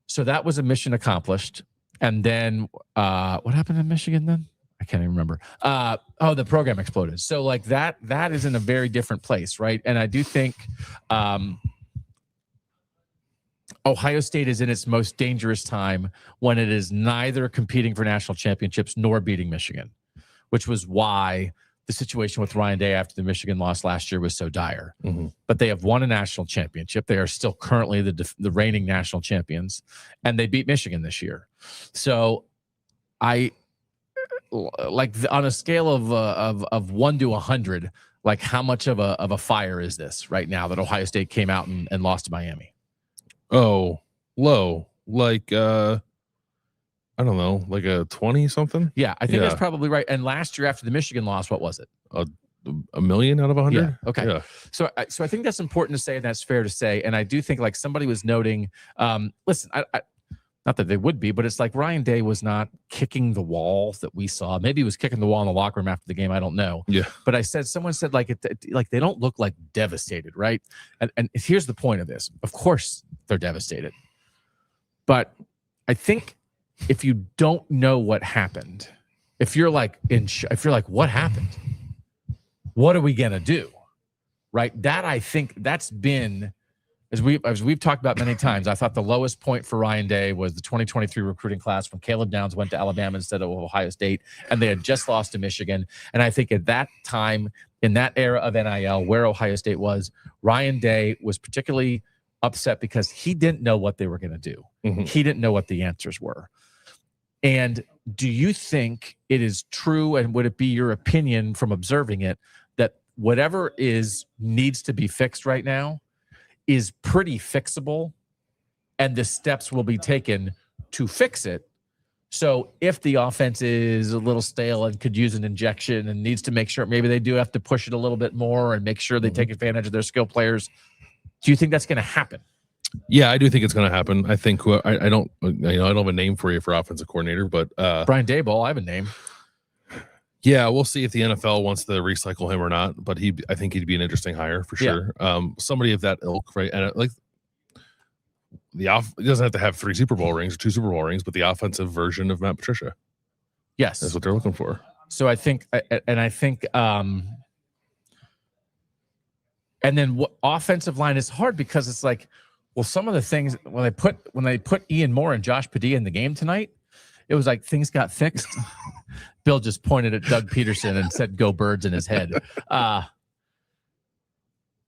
So that was a mission accomplished. And then what happened in Michigan then? I can't even remember. The program exploded. So like that is in a very different place, right? And I do think Ohio State is in its most dangerous time when it is neither competing for national championships nor beating Michigan. which was why the situation with Ryan Day after the Michigan loss last year was so dire. Mm-hmm. But they have won a national championship. They are still currently the reigning national champions, and they beat Michigan this year. So I like on a scale of 1 to 100, like how much of a fire is this right now that Ohio State came out and lost to Miami? Oh, low. Like I don't know, like a 20 something. Yeah, I think that's probably right. And last year after the Michigan loss, what was it? A million out of 100. Yeah. Okay. Yeah. So I think that's important to say, and that's fair to say. And I do think like somebody was noting, listen, I not that they would be, but it's like Ryan Day was not kicking the wall that we saw. Maybe he was kicking the wall in the locker room after the game. I don't know. Yeah. But someone said like they don't look like devastated, right? And here's the point of this. Of course they're devastated, but I think if you don't know what happened, if you're like what happened, what are we gonna do, right? That I think that's been. As we've talked about many times, I thought the lowest point for Ryan Day was the 2023 recruiting class when Caleb Downs went to Alabama instead of Ohio State, and they had just lost to Michigan. And I think at that time, in that era of NIL, where Ohio State was, Ryan Day was particularly upset because he didn't know what they were going to do. Mm-hmm. He didn't know what the answers were. And do you think it is true, and would it be your opinion from observing it, that whatever needs to be fixed right now is pretty fixable, and the steps will be taken to fix it? So if the offense is a little stale and could use an injection and needs to make sure, maybe they do have to push it a little bit more and make sure they take advantage of their skill players. Do you think that's going to happen? Yeah, I do think it's going to happen. I think I don't have a name for you for offensive coordinator, but Brian Daboll, I have a name. Yeah, we'll see if the NFL wants to recycle him or not. But I think he'd be an interesting hire for sure. Somebody of that ilk, right? And like he doesn't have to have 3 Super Bowl rings or 2 Super Bowl rings, but the offensive version of Matt Patricia. Yes, that's what they're looking for. So I think, and then what offensive line is hard because it's like, well, some of the things when they put Ian Moore and Josh Padilla in the game tonight, it was like things got fixed. Bill just pointed at Doug Peterson and said, "Go Birds" in his head.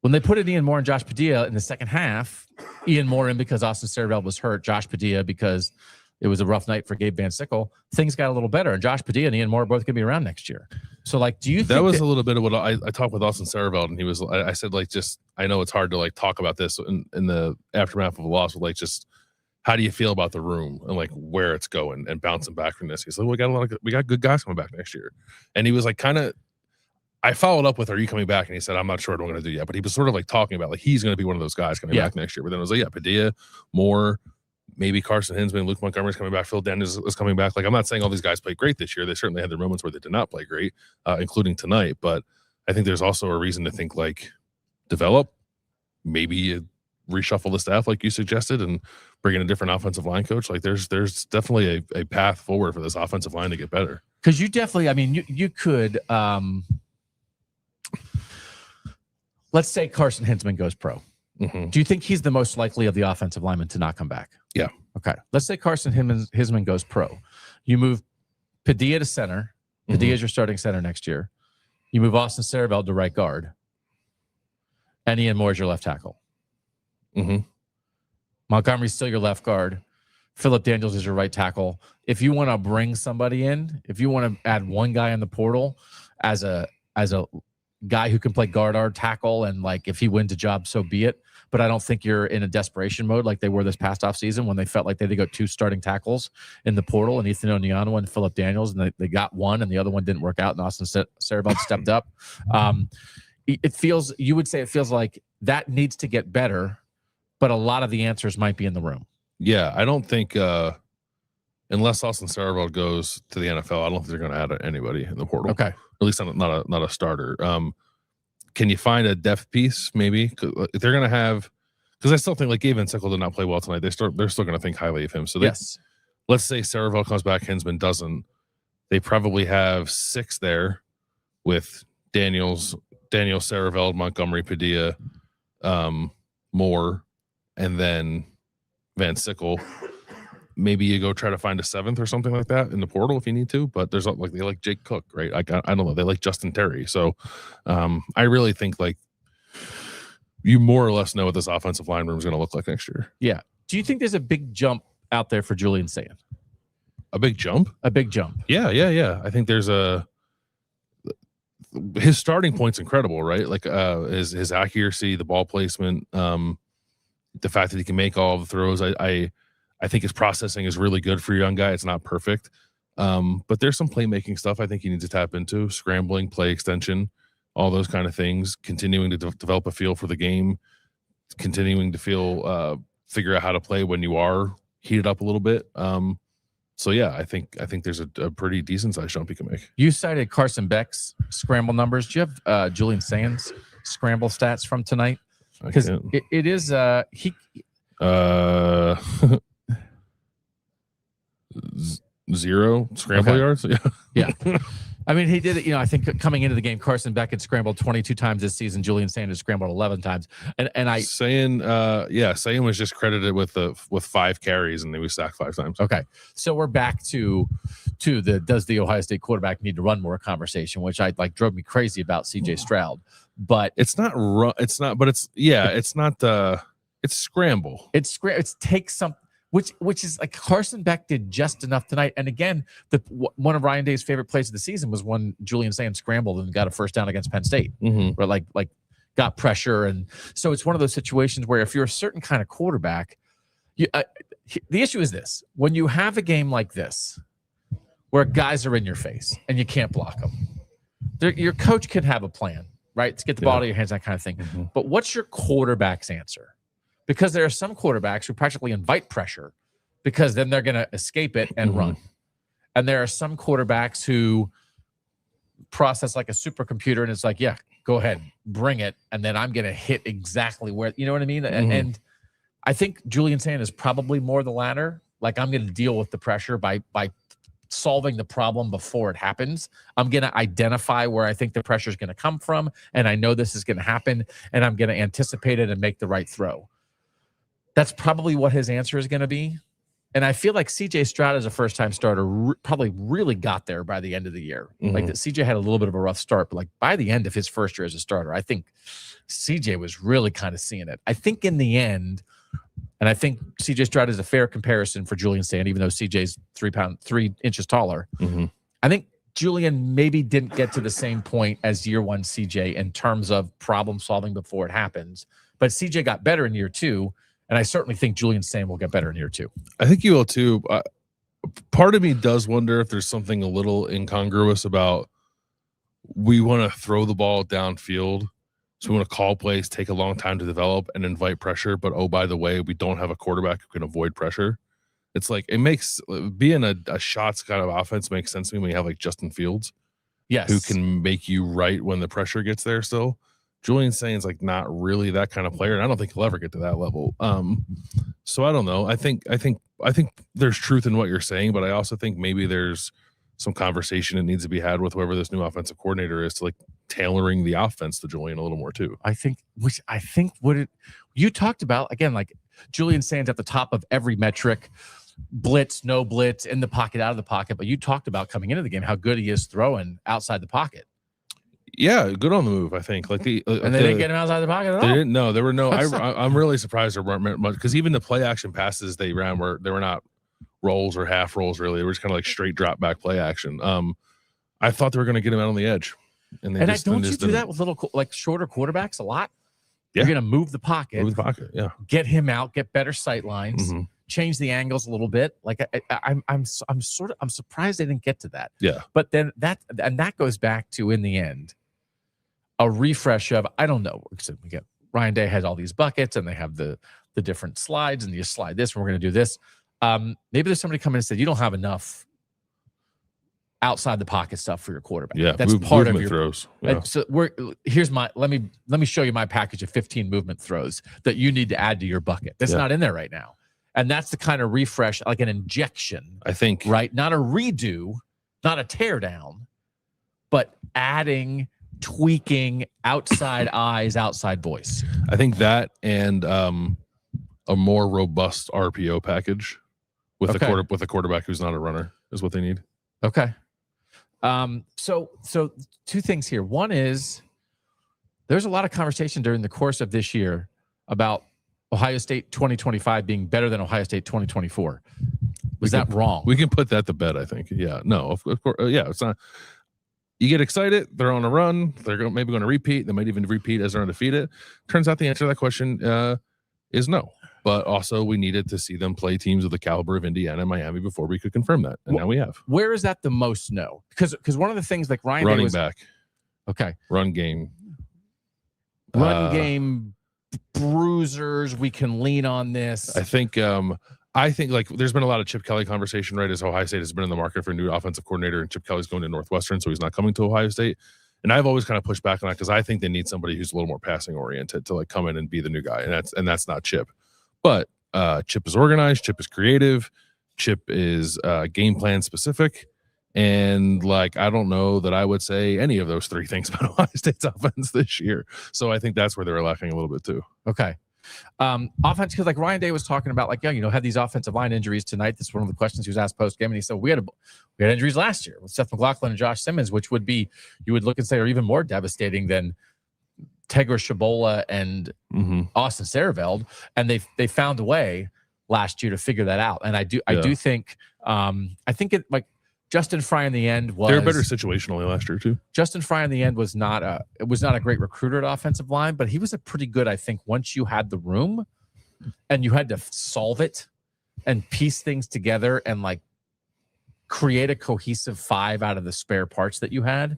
When they put in Ian Moore and Josh Padilla in the second half, Ian Moore in because Austin Cervell was hurt, Josh Padilla because it was a rough night for Gabe Van Sickle, things got a little better. And Josh Padilla and Ian Moore are both going to be around next year. So, like, do you think that was a little bit of what I talked with Austin Cervell, and I said, like, just, I know it's hard to, like, talk about this in the aftermath of a loss, but, like, just how do you feel about the room and, like, where it's going and bouncing back from this? He's like, we got good guys coming back next year. And he was, like, kind of, I followed up with, are you coming back? And he said, I'm not sure what I'm going to do yet. But he was sort of, like, talking about, like, he's going to be one of those guys coming back next year. But then it was like, yeah, Padilla, Moore, maybe Carson Hinsman, Luke Montgomery's coming back, Phil Daniels is coming back. Like, I'm not saying all these guys played great this year. They certainly had their moments where they did not play great, including tonight. But I think there's also a reason to think, like, develop, maybe reshuffle the staff like you suggested, and bring in a different offensive line coach. Like, there's definitely a path forward for this offensive line to get better. Because you definitely, I mean, you could, let's say Carson Hinsman goes pro. Mm-hmm. Do you think he's the most likely of the offensive linemen to not come back? Yeah. Okay. Let's say Carson Hinsman goes pro. You move Padilla to center. Padilla is your starting center next year. You move Austin Cervell to right guard. And Ian Moore is your left tackle. Mm-hmm. Montgomery's still your left guard. Philip Daniels is your right tackle. If you want to bring somebody in, if you want to add one guy in the portal as a guy who can play guard or tackle, and, like, if he wins a job, so be it. But I don't think you're in a desperation mode like they were this past offseason when they felt like they had to go 2 starting tackles in the portal, and Ethan Onyonwa and Philip Daniels, and they got one, and the other one didn't work out, and Austin Cervell stepped up. You would say it feels like that needs to get better, but a lot of the answers might be in the room. Yeah, I don't think unless Austin Cervell goes to the NFL, I don't think they're going to add anybody in the portal. Okay, at least not a starter. Can you find a depth piece maybe? If they're going to have, because I still think, like, Gabe Van Sickle did not play well tonight. They're still going to think highly of him. So let's say Cervell comes back, Hinsman doesn't. They probably have 6 there with Daniel Cervell, Montgomery, Padilla, Moore, and then Van Sickle. maybe you go try to find a 7th or something like that in the portal if you need to. But there's like they like Jake Cook, right? I don't know. They like Justin Terry. So I really think like you more or less know what this offensive line room is going to look like next year. Yeah. Do you think there's a big jump out there for Julian Sand? A big jump? A big jump. Yeah. I think there's his starting point's incredible, right? Like his accuracy, the ball placement, the fact that he can make all of the throws. I think his processing is really good for a young guy. It's not perfect. But there's some playmaking stuff I think you need to tap into, scrambling, play extension, all those kind of things, continuing to develop a feel for the game, continuing to figure out how to play when you are heated up a little bit. So yeah, I think there's a pretty decent sized jump you can make. You cited Carson Beck's scramble numbers. Do you have Julian Sand's scramble stats from tonight? Because it is zero scramble yards. Yeah. I mean, he did it. I think coming into the game, Carson Beck had scrambled 22 times this season. Julian Sand scrambled 11 times. Saying was just credited with 5 carries and they was sacked 5 times. Okay, so we're back to the does the Ohio State quarterback need to run more conversation, which drove me crazy about CJ Stroud. But it's not. It's not. But it's not. It's scramble. It's take some. Which is like Carson Beck did just enough tonight. And again, one of Ryan Day's favorite plays of the season was when Julian Sand scrambled and got a first down against Penn State, where like got pressure. And so it's one of those situations where if you're a certain kind of quarterback, the issue is this: when you have a game like this, where guys are in your face and you can't block them, your coach can have a plan, right, to get the ball out of your hands, that kind of thing. But what's your quarterback's answer? Because there are some quarterbacks who practically invite pressure because then they're going to escape it and run. And there are some quarterbacks who process like a supercomputer and it's like, yeah, go ahead, bring it. And then I'm going to hit exactly where, you know what I mean? And I think Julian Sand is probably more the latter. Like I'm going to deal with the pressure by solving the problem before it happens. I'm going to identify where I think the pressure is going to come from. And I know this is going to happen and I'm going to anticipate it and make the right throw. That's probably what his answer is going to be. And I feel like CJ Stroud as a first-time starter probably really got there by the end of the year. Like that CJ had a little bit of a rough start, but like by the end of his first year as a starter, I think CJ was really kind of seeing it. I think in the end, and I think CJ Stroud is a fair comparison for Julian Sand, even though CJ's 3 inches taller. I think Julian maybe didn't get to the same point as year one CJ in terms of problem solving before it happens. But CJ got better in year 2. And I certainly think Julian Sand will get better in year 2. I think you will too. Part of me does wonder if there's something a little incongruous about we want to throw the ball downfield. So we want to call plays, take a long time to develop and invite pressure. But, oh, by the way, we don't have a quarterback who can avoid pressure. It's like it makes being a shots kind of offense makes sense to me when you have like Justin Fields. Yes. Who can make you right when the pressure gets there still. Julian Sand's like not really that kind of player, and I don't think he'll ever get to that level. So I don't know. I think there's truth in what you're saying, but I also think maybe there's some conversation that needs to be had with whoever this new offensive coordinator is to like tailoring the offense to Julian a little more too. You talked about again, like Julian Sand's at the top of every metric, blitz, no blitz, in the pocket, out of the pocket. But you talked about coming into the game how good he is throwing outside the pocket. Yeah, good on the move, I think. Like and they didn't get him outside the pocket at all. They didn't. No, there were no. I'm really surprised there weren't much because even the play action passes they ran were not rolls or half rolls. Really, they were just kind of like straight drop back play action. I thought they were going to get him out on the edge, and I don't you do that with little like shorter quarterbacks a lot? Yeah. You're going to move the pocket, yeah, get him out, get better sight lines, change the angles a little bit. Like I'm surprised they didn't get to that. Yeah, but then that goes back to in the end. A refresh of, I don't know. We get Ryan Day has all these buckets and they have the different slides and you slide this and we're going to do this. Maybe there's somebody coming and said, you don't have enough outside the pocket stuff for your quarterback. Yeah. That's part of your throws. Yeah. So let me show you my package of 15 movement throws that you need to add to your bucket. That's not in there right now. And that's the kind of refresh, like an injection, I think, right? Not a redo, not a tear down, but adding, tweaking, outside eyes, outside voice. I think that and a more robust RPO package with a quarterback who's not a runner is what they need. Okay. So two things here. One is there's a lot of conversation during the course of this year about Ohio State 2025 being better than Ohio Sate 2024. Was that wrong? We can put that to bed, I think. Yeah. No, of course. Yeah, it's not. You get excited. They're on a run. They're maybe going to repeat. They might even repeat as they're undefeated. Turns out the answer to that question is no. But also, we needed to see them play teams of the caliber of Indiana and Miami before we could confirm that, and now we have. Where is that the most no? Because one of the things like Ryan running back, okay, run game, bruisers. We can lean on this. I think like there's been a lot of Chip Kelly conversation, right? As Ohio State has been in the market for a new offensive coordinator, and Chip Kelly's going to Northwestern, so he's not coming to Ohio State. And I've always kind of pushed back on that because I think they need somebody who's a little more passing oriented to like come in and be the new guy, and that's not Chip. But Chip is organized, Chip is creative, Chip is game plan specific. And like, I don't know that I would say any of those three things about Ohio State's offense this year. So I think that's where they were lacking a little bit too. Okay. Offense, because like Ryan Day was talking about, like, had these offensive line injuries tonight. That's one of the questions he was asked post game. And he said, we had injuries last year with Seth McLaughlin and Josh Simmons, which would be, you would look and say, are even more devastating than Tegra Shabola and Austin Sareveld, and they found a way last year to figure that out. And I do think I think it, like, Justin Fry in the end was, they were better situationally last year too. Justin Fry in the end was not a great recruiter at offensive line, but he was a pretty good, I think, once you had the room and you had to solve it and piece things together and like create a cohesive five out of the spare parts that you had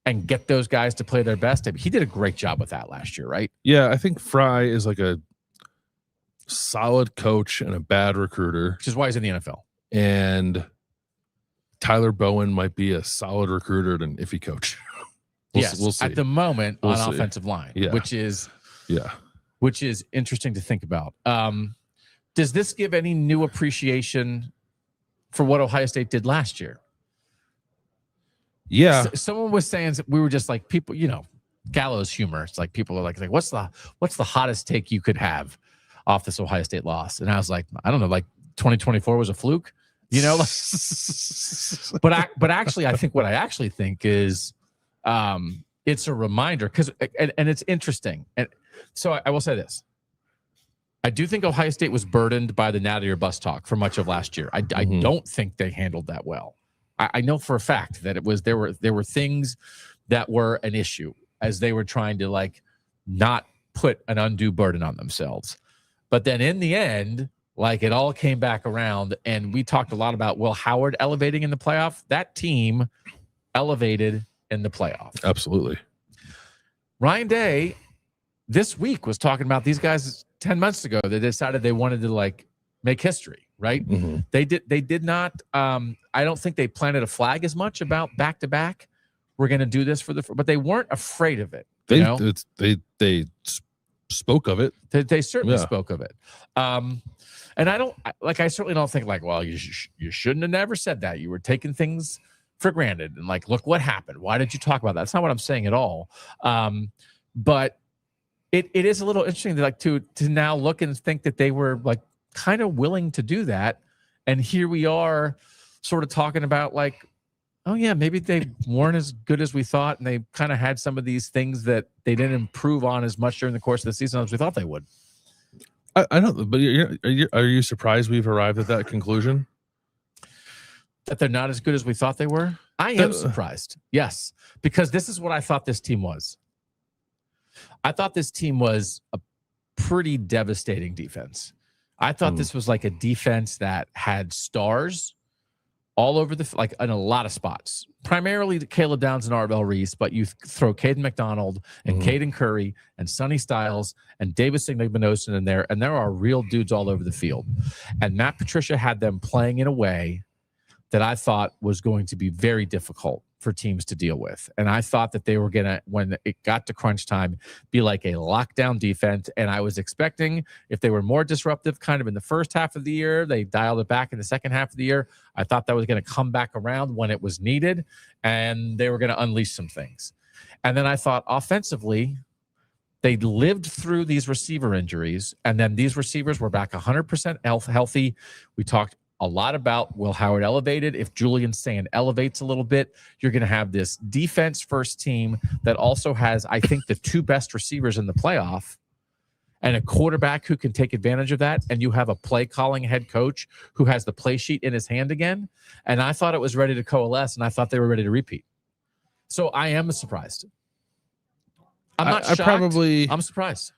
and get those guys to play their best. I mean, he did a great job with that last year, right? Yeah, I think Fry is like a solid coach and a bad recruiter. Which is why he's in the NFL. And Tyler Bowen might be a solid recruiter and an iffy coach. We'll see. At the moment on offensive line, which is interesting to think about. Does this give any new appreciation for what Ohio State did last year? Yeah. Someone was saying, we were just like, people, gallows humor. It's like people are like, what's the hottest take you could have off this Ohio State loss? And I was like, I don't know, like 2024 was a fluke, but actually, I think what I actually think is it's a reminder because, and it's interesting. And so I will say this. I do think Ohio State was burdened by the Natter bus talk for much of last year. I don't think they handled that well. I know for a fact that there were things that were an issue as they were trying to like not put an undue burden on themselves. But then in the end, like it all came back around, and we talked a lot about Will Howard elevating in the playoff. That team elevated in the playoff. Absolutely. Ryan Day this week was talking about these guys 10 months ago. They decided they wanted to like make history, right? Mm-hmm. They did not. I don't think they planted a flag as much about back-to-back. We're going to do this but they weren't afraid of it. They spoke of it. They certainly spoke of it. And I certainly don't think like, well, you shouldn't have never said that. You were taking things for granted. And like, look what happened. Why did you talk about that? That's not what I'm saying at all. But it is a little interesting to now look and think that they were like kind of willing to do that. And here we are sort of talking about like, oh yeah, maybe they weren't as good as we thought. And they kind of had some of these things that they didn't improve on as much during the course of the season as we thought they would. I don't, but are you surprised we've arrived at that conclusion? That they're not as good as we thought they were? I am surprised. Yes. Because this is what I thought this team was. I thought this team was a pretty devastating defense. I thought this was like a defense that had stars all over like in a lot of spots, primarily Caleb Downs and Arvell Reese, but you throw Caden McDonald and Caden Curry and Sonny Styles and Davis Signigbenosin in there, and there are real dudes all over the field. And Matt Patricia had them playing in a way that I thought was going to be very difficult for teams to deal with. And I thought that they were going to, when it got to crunch time, be like a lockdown defense. And I was expecting if they were more disruptive kind of in the first half of the year, they dialed it back in the second half of the year. I thought that was going to come back around when it was needed, and they were going to unleash some things. And then I thought offensively, they lived through these receiver injuries, and then these receivers were back 100% healthy. We talked a lot about Will Howard elevated. If Julian Sand elevates a little bit, you're going to have this defense first team that also has, I think, the 2 best receivers in the playoff and a quarterback who can take advantage of that. And you have a play calling head coach who has the play sheet in his hand again. And I thought it was ready to coalesce, and I thought they were ready to repeat. So I am surprised. I'm not shocked. I'm surprised.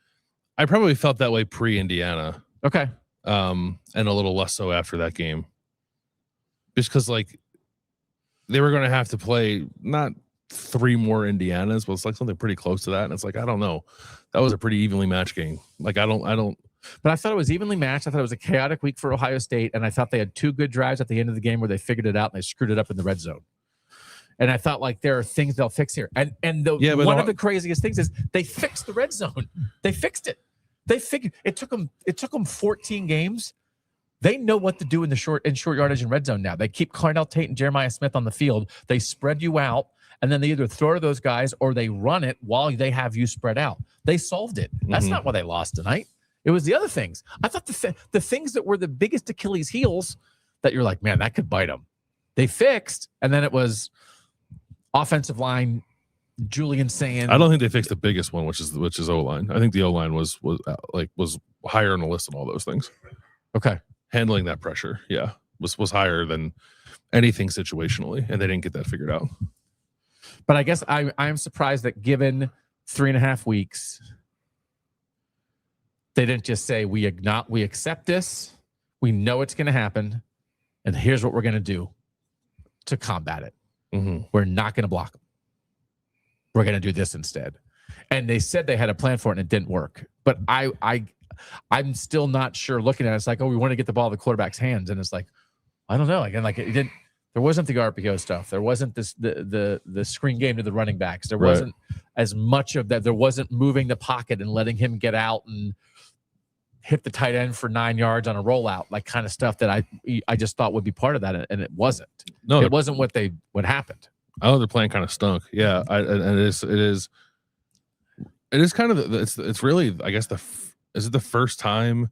I probably felt that way pre-Indiana. Okay. And a little less so after that game. Just because, like, they were going to have to play not 3 more Indianas, but it's like something pretty close to that. And it's like, I don't know. That was a pretty evenly matched game. Like, I don't. But I thought it was evenly matched. I thought it was a chaotic week for Ohio State. And I thought they had 2 good drives at the end of the game where they figured it out and they screwed it up in the red zone. And I thought, like, there are things they'll fix here. And one of the craziest things is they fixed the red zone. They fixed it. They figured it took them 14 games. They know what to do in short yardage and red zone now. They keep Cardell Tate and Jeremiah Smith on the field. They spread you out, and then they either throw to those guys or they run it while they have you spread out. They solved it. That's not why they lost tonight. It was the other things. I thought the things that were the biggest Achilles heels that you're like, man, that could bite them. They fixed, and then it was offensive line. Julian Sand. I don't think they fixed the biggest one, which is O-line. I think the O-line was higher on the list than all those things. Okay. Handling that pressure, was higher than anything situationally, and they didn't get that figured out. But I guess I am surprised that given 3.5 weeks, they didn't just say we accept this, we know it's going to happen, and here's what we're going to do to combat it. We're not going to block them. We're going to do this instead. And they said they had a plan for it and it didn't work. But I'm still not sure looking at it. It's like, oh, we want to get the ball in the quarterback's hands. And it's like, I don't know. Again, like it didn't, there wasn't the RPO stuff. There wasn't the screen game to the running backs. There wasn't as much of that. There wasn't moving the pocket and letting him get out and hit the tight end for 9 yards on a rollout, like kind of stuff that I just thought would be part of that. And it wasn't. No, it wasn't what happened. I know their plan kind of stunk. Yeah, and it is kind of it's really, I guess, is it the first time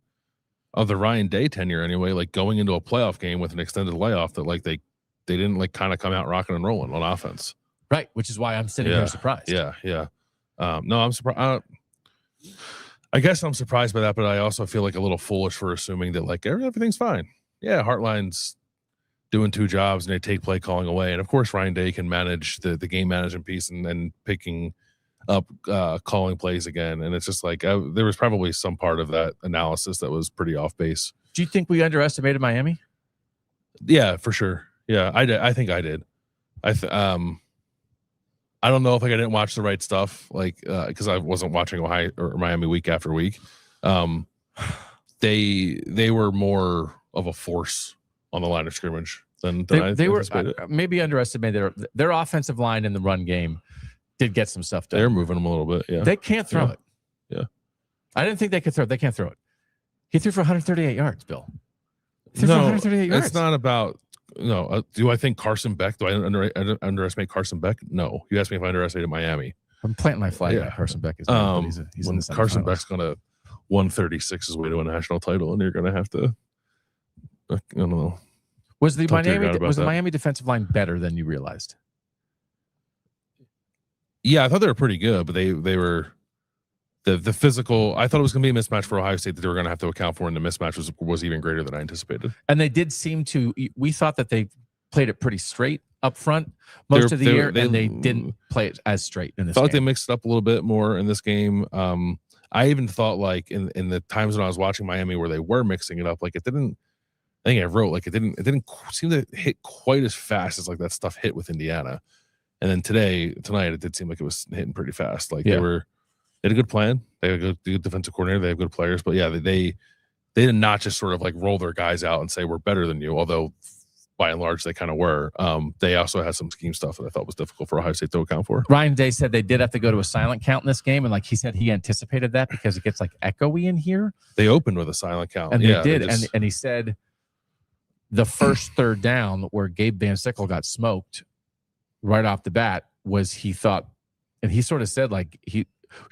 of the Ryan Day tenure anyway, like going into a playoff game with an extended layoff that like they didn't like kind of come out rocking and rolling on offense, right? Which is why I'm sitting here surprised. Yeah. No, I'm surprised. I guess I'm surprised by that, but I also feel like a little foolish for assuming that like everything's fine. Yeah, Hartline's doing 2 jobs and they take play calling away. And of course, Ryan Day can manage the game management piece and picking up calling plays again. And it's just like there was probably some part of that analysis that was pretty off base. Do you think we underestimated Miami? Yeah, for sure. Yeah, I did. I think I did. I don't know if like I didn't watch the right stuff, like because I wasn't watching Ohio or Miami week after week. They were more of a force on the line of scrimmage than they were maybe underestimated. Their offensive line in the run game did get some stuff done. They're moving them a little bit. Yeah, they can't throw it. Yeah, I didn't think they could throw it. They can't throw it. He threw for 138 yards, Bill. No, 138 yards. It's not about. No, do I think Carson Beck? Do I underestimate Carson Beck? No. You asked me if I underestimated Miami. I'm planting my flag. Yeah, Carson Beck is. He's in the Carson Beck's gonna 136 his way to a national title, and you're gonna have to. I don't know. Was the Miami defensive line better than you realized? Yeah, I thought they were pretty good, but they were the physical. I thought it was going to be a mismatch for Ohio State that they were going to have to account for, and the mismatch was even greater than I anticipated. And they did seem to. We thought that they played it pretty straight up front most of the year, and they didn't play it as straight in this game. I thought they mixed it up a little bit more in this game. I even thought like in the times when I was watching Miami where they were mixing it up, like it didn't. I think I wrote like it didn't seem to hit quite as fast as like that stuff hit with Indiana. And then tonight it did seem like it was hitting pretty fast. Like they had a good plan. They had a good defensive coordinator. They have good players, but yeah, they did not just sort of like roll their guys out and say we're better than you. Although by and large they kind of were. They also had some scheme stuff that I thought was difficult for Ohio State to account for. Ryan Day said they did have to go to a silent count in this game, and like he said, he anticipated that because it gets like echoey in here. They opened with a silent count, and they did, and he said the first third down where Gabe Van Sickle got smoked right off the bat was he thought, and he sort of said like she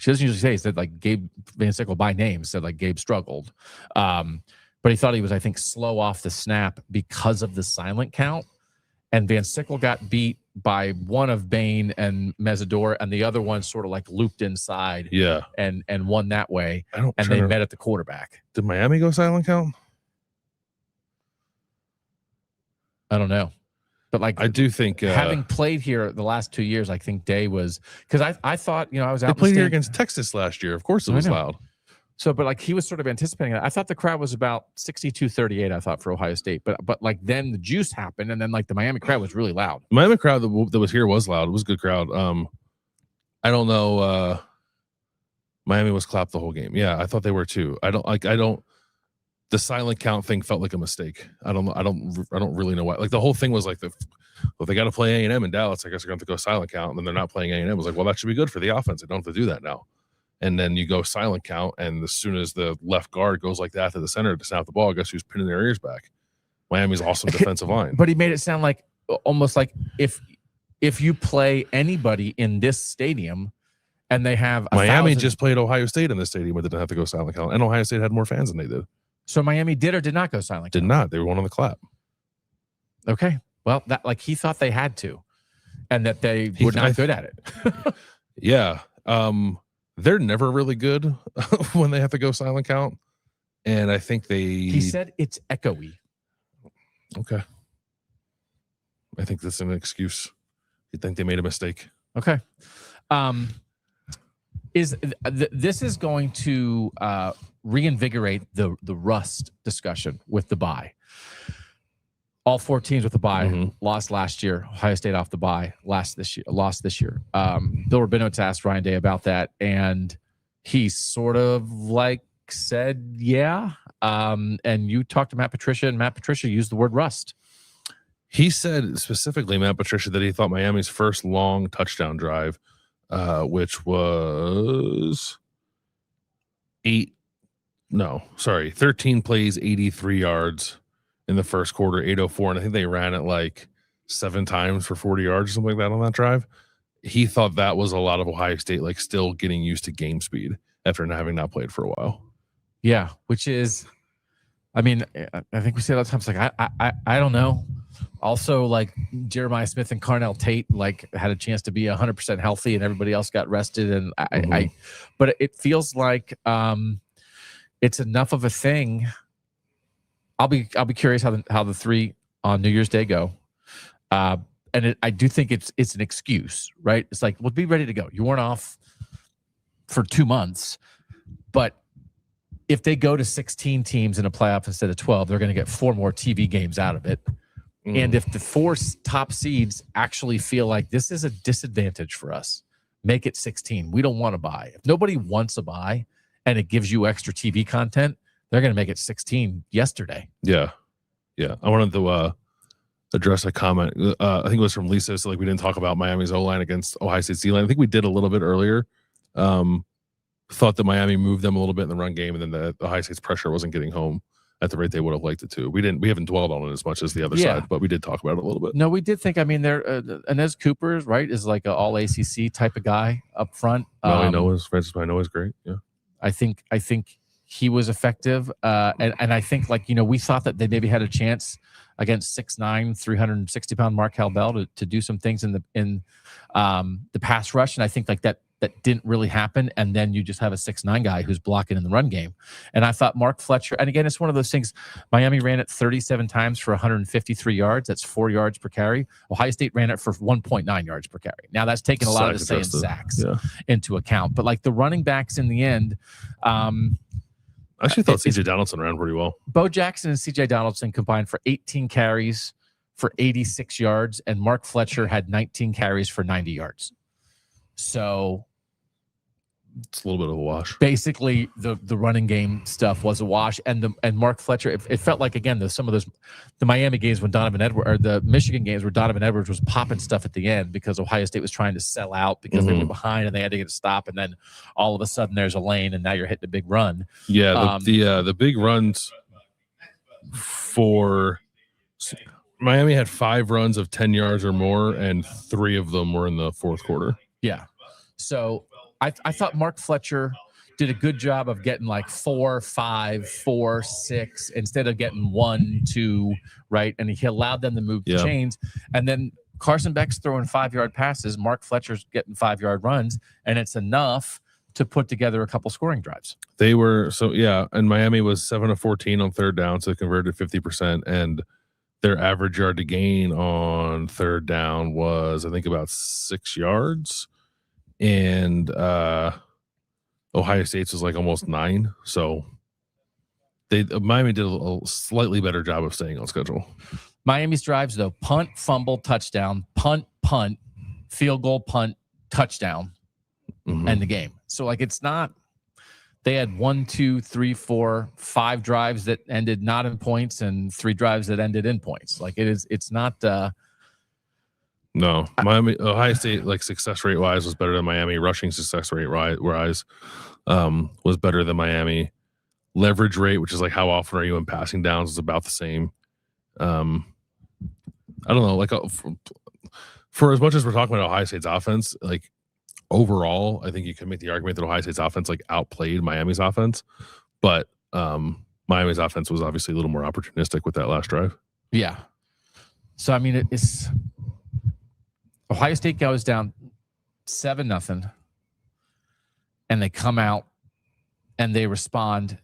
doesn't usually say, he said like Gabe Van Sickle by name said like Gabe struggled. But but he thought he was, I think, slow off the snap because of the silent count. And Van Sickle got beat by one of Bain and Mesidor, and the other one sort of like looped inside and won that way. And they met at the quarterback. Did Miami go silent count? I don't know. But like, I do think having played here the last 2 years, I think Day was, because I thought, I was out. They played here against Texas last year. Of course it was loud. So, but like he was sort of anticipating that. I thought the crowd was about 62-38, I thought, for Ohio State. But like then the juice happened, and then like the Miami crowd was really loud. The Miami crowd that was here was loud. It was a good crowd. I don't know. Miami was clapped the whole game. Yeah, I thought they were too. I don't. The silent count thing felt like a mistake. I don't really know why. Like the whole thing was like they got to play A&M in Dallas. I guess they're going to have to go silent count, and then they're not playing A&M. It was like, well, that should be good for the offense. They don't have to do that now. And then you go silent count, and as soon as the left guard goes like that to the center to snap the ball, guess who's pinning their ears back? Miami's awesome defensive line. But he made it sound like almost like if you play anybody in this stadium and they have Miami just played Ohio State in this stadium where they didn't have to go silent count, and Ohio State had more fans than they did. So Miami did or did not go silent count? Did not. They were one on the clap. Okay. Well, that like he thought they had to, and that they were not good at it. Yeah. They're never really good when they have to go silent count. And I think he said it's echoey. Okay. I think that's an excuse. You think they made a mistake. Okay. This is going to reinvigorate the rust discussion with the bye. All 4 teams with the bye lost last year. Ohio State off the bye lost this year. Bill Rabinowitz asked Ryan Day about that, and he sort of like said, yeah. And you talked to Matt Patricia, and Matt Patricia used the word rust. He said specifically, Matt Patricia, that he thought Miami's first long touchdown drive, which was 13 plays, 83 yards. In the first quarter, 8:04, and I think they ran it like 7 times for 40 yards or something like that on that drive. He thought that was a lot of Ohio State like still getting used to game speed after having not played for a while. Yeah, which is, I mean, I think we say a lot of times like I don't know. Also, like Jeremiah Smith and Carnell Tate like had a chance to be 100% healthy, and everybody else got rested, and but it feels like it's enough of a thing. I'll be curious how the 3 on New Year's Day go, and I do think it's an excuse, right? It's like, well, be ready to go. You weren't off for 2 months, but if they go to 16 teams in a playoff instead of 12, they're going to get 4 more TV games out of it. And if the 4 top seeds actually feel like this is a disadvantage for us, make it 16. We don't want to buy. If nobody wants a buy and it gives you extra TV content, they're going to make it 16 yesterday. Yeah. I wanted to address a comment. I think it was from Lisa. So like we didn't talk about Miami's O-line against Ohio State's D-line. I think we did a little bit earlier. Thought that Miami moved them a little bit in the run game, and then the Ohio State's pressure wasn't getting home at the rate they would have liked it to. We haven't dwelled on it as much as the other side, but we did talk about it a little bit. No, we did think. I mean, Inez Cooper, right, is like an all ACC type of guy up front. Francis Noah is great. Yeah, I think he was effective, and I think like we thought that they maybe had a chance against 6'9", 360-pound Markel Bell to do some things in the pass rush, and I think like that didn't really happen. And then you just have a 6'9" guy who's blocking in the run game. And I thought Mark Fletcher, and again, it's one of those things. Miami ran it 37 times for 153 yards. That's 4 yards per carry. Ohio State ran it for 1.9 yards per carry. Now that's taken a lot of the same sacks into account, but like the running backs in the end. I actually thought CJ Donaldson ran pretty well. Bo Jackson and CJ Donaldson combined for 18 carries for 86 yards, and Mark Fletcher had 19 carries for 90 yards. So it's a little bit of a wash. Basically, the running game stuff was a wash, and Mark Fletcher. It felt like again some of the Miami games when Donovan Edwards, or the Michigan games where Donovan Edwards was popping stuff at the end because Ohio State was trying to sell out because they were behind and they had to get a stop, and then all of a sudden there's a lane and now you're hitting a big run. Yeah, the big runs for Miami had 5 runs of 10 yards or more, and 3 of them were in the fourth quarter. Yeah. So I thought Mark Fletcher did a good job of getting like 4, 5, 4, 6 instead of getting 1, 2, right? And he allowed them to move the chains. And then Carson Beck's throwing 5-yard passes. Mark Fletcher's getting 5-yard runs, and it's enough to put together a couple scoring drives. They were and Miami was 7 of 14 on third down, so they converted 50%, and their average yard to gain on third down was, I think, about 6 yards, and Ohio State's was like almost 9. So Miami did a slightly better job of staying on schedule. Miami's drives, though: punt, fumble, touchdown, punt, field goal, punt, touchdown, end the game. So like, it's not. They had 1, 2, 3, 4, 5 drives that ended not in points, and 3 drives that ended in points. Like, it's not. No, Ohio State, like, success rate wise was better than Miami. Rushing success rate wise was better than Miami. Leverage rate, which is like how often are you in passing downs, is about the same. I don't know, like, for as much as we're talking about Ohio State's offense, like, overall, I think you can make the argument that Ohio State's offense like outplayed Miami's offense, but Miami's offense was obviously a little more opportunistic with that last drive. Yeah. So I mean, it's Ohio State goes down 7-0, and they come out and they respond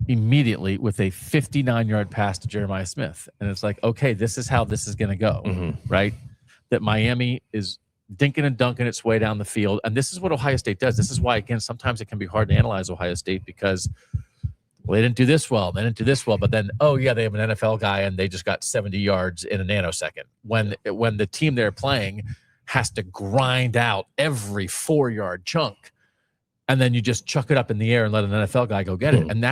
immediately with a 59-yard pass to Jeremiah Smith, and it's like, okay, this is how this is going to go, right? That Miami is dinking and dunking its way down the field. And this is what Ohio State does. This is why, again, sometimes it can be hard to analyze Ohio State, because they didn't do this well. They didn't do this well. But then, oh, yeah, they have an NFL guy and they just got 70 yards in a nanosecond. When the team they're playing has to grind out every 4-yard chunk, and then you just chuck it up in the air and let an NFL guy go get it. And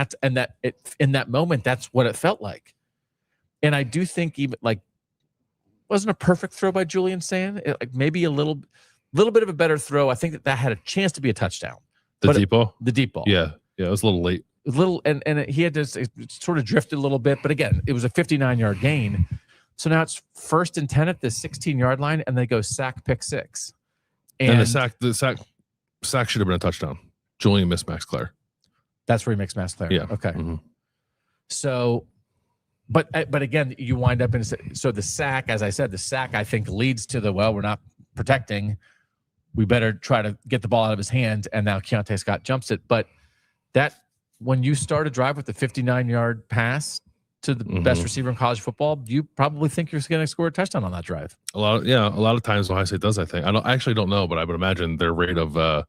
in that moment, that's what it felt like. And I do think even like, wasn't a perfect throw by Julian Sand. Like maybe a little bit of a better throw. I think that had a chance to be a touchdown. The deep ball? The deep ball. Yeah. Yeah, it was a little late. And he had to sort of drifted a little bit. But again, it was a 59-yard gain. So now it's 1st and 10 at the 16-yard line, and they go sack, pick 6. And the sack should have been a touchdown. Julian missed Max Clare. That's where he makes Max Clare. Yeah. Okay. So, but again, you wind up in so the sack, as I said, I think leads to we're not protecting. We better try to get the ball out of his hands, and now Keiante Scott jumps it. But that when you start a drive with a 59-yard pass to the best receiver in college football, you probably think you're going to score a touchdown on that drive. A lot of times Ohio State does. I think I actually don't know, but I would imagine their rate of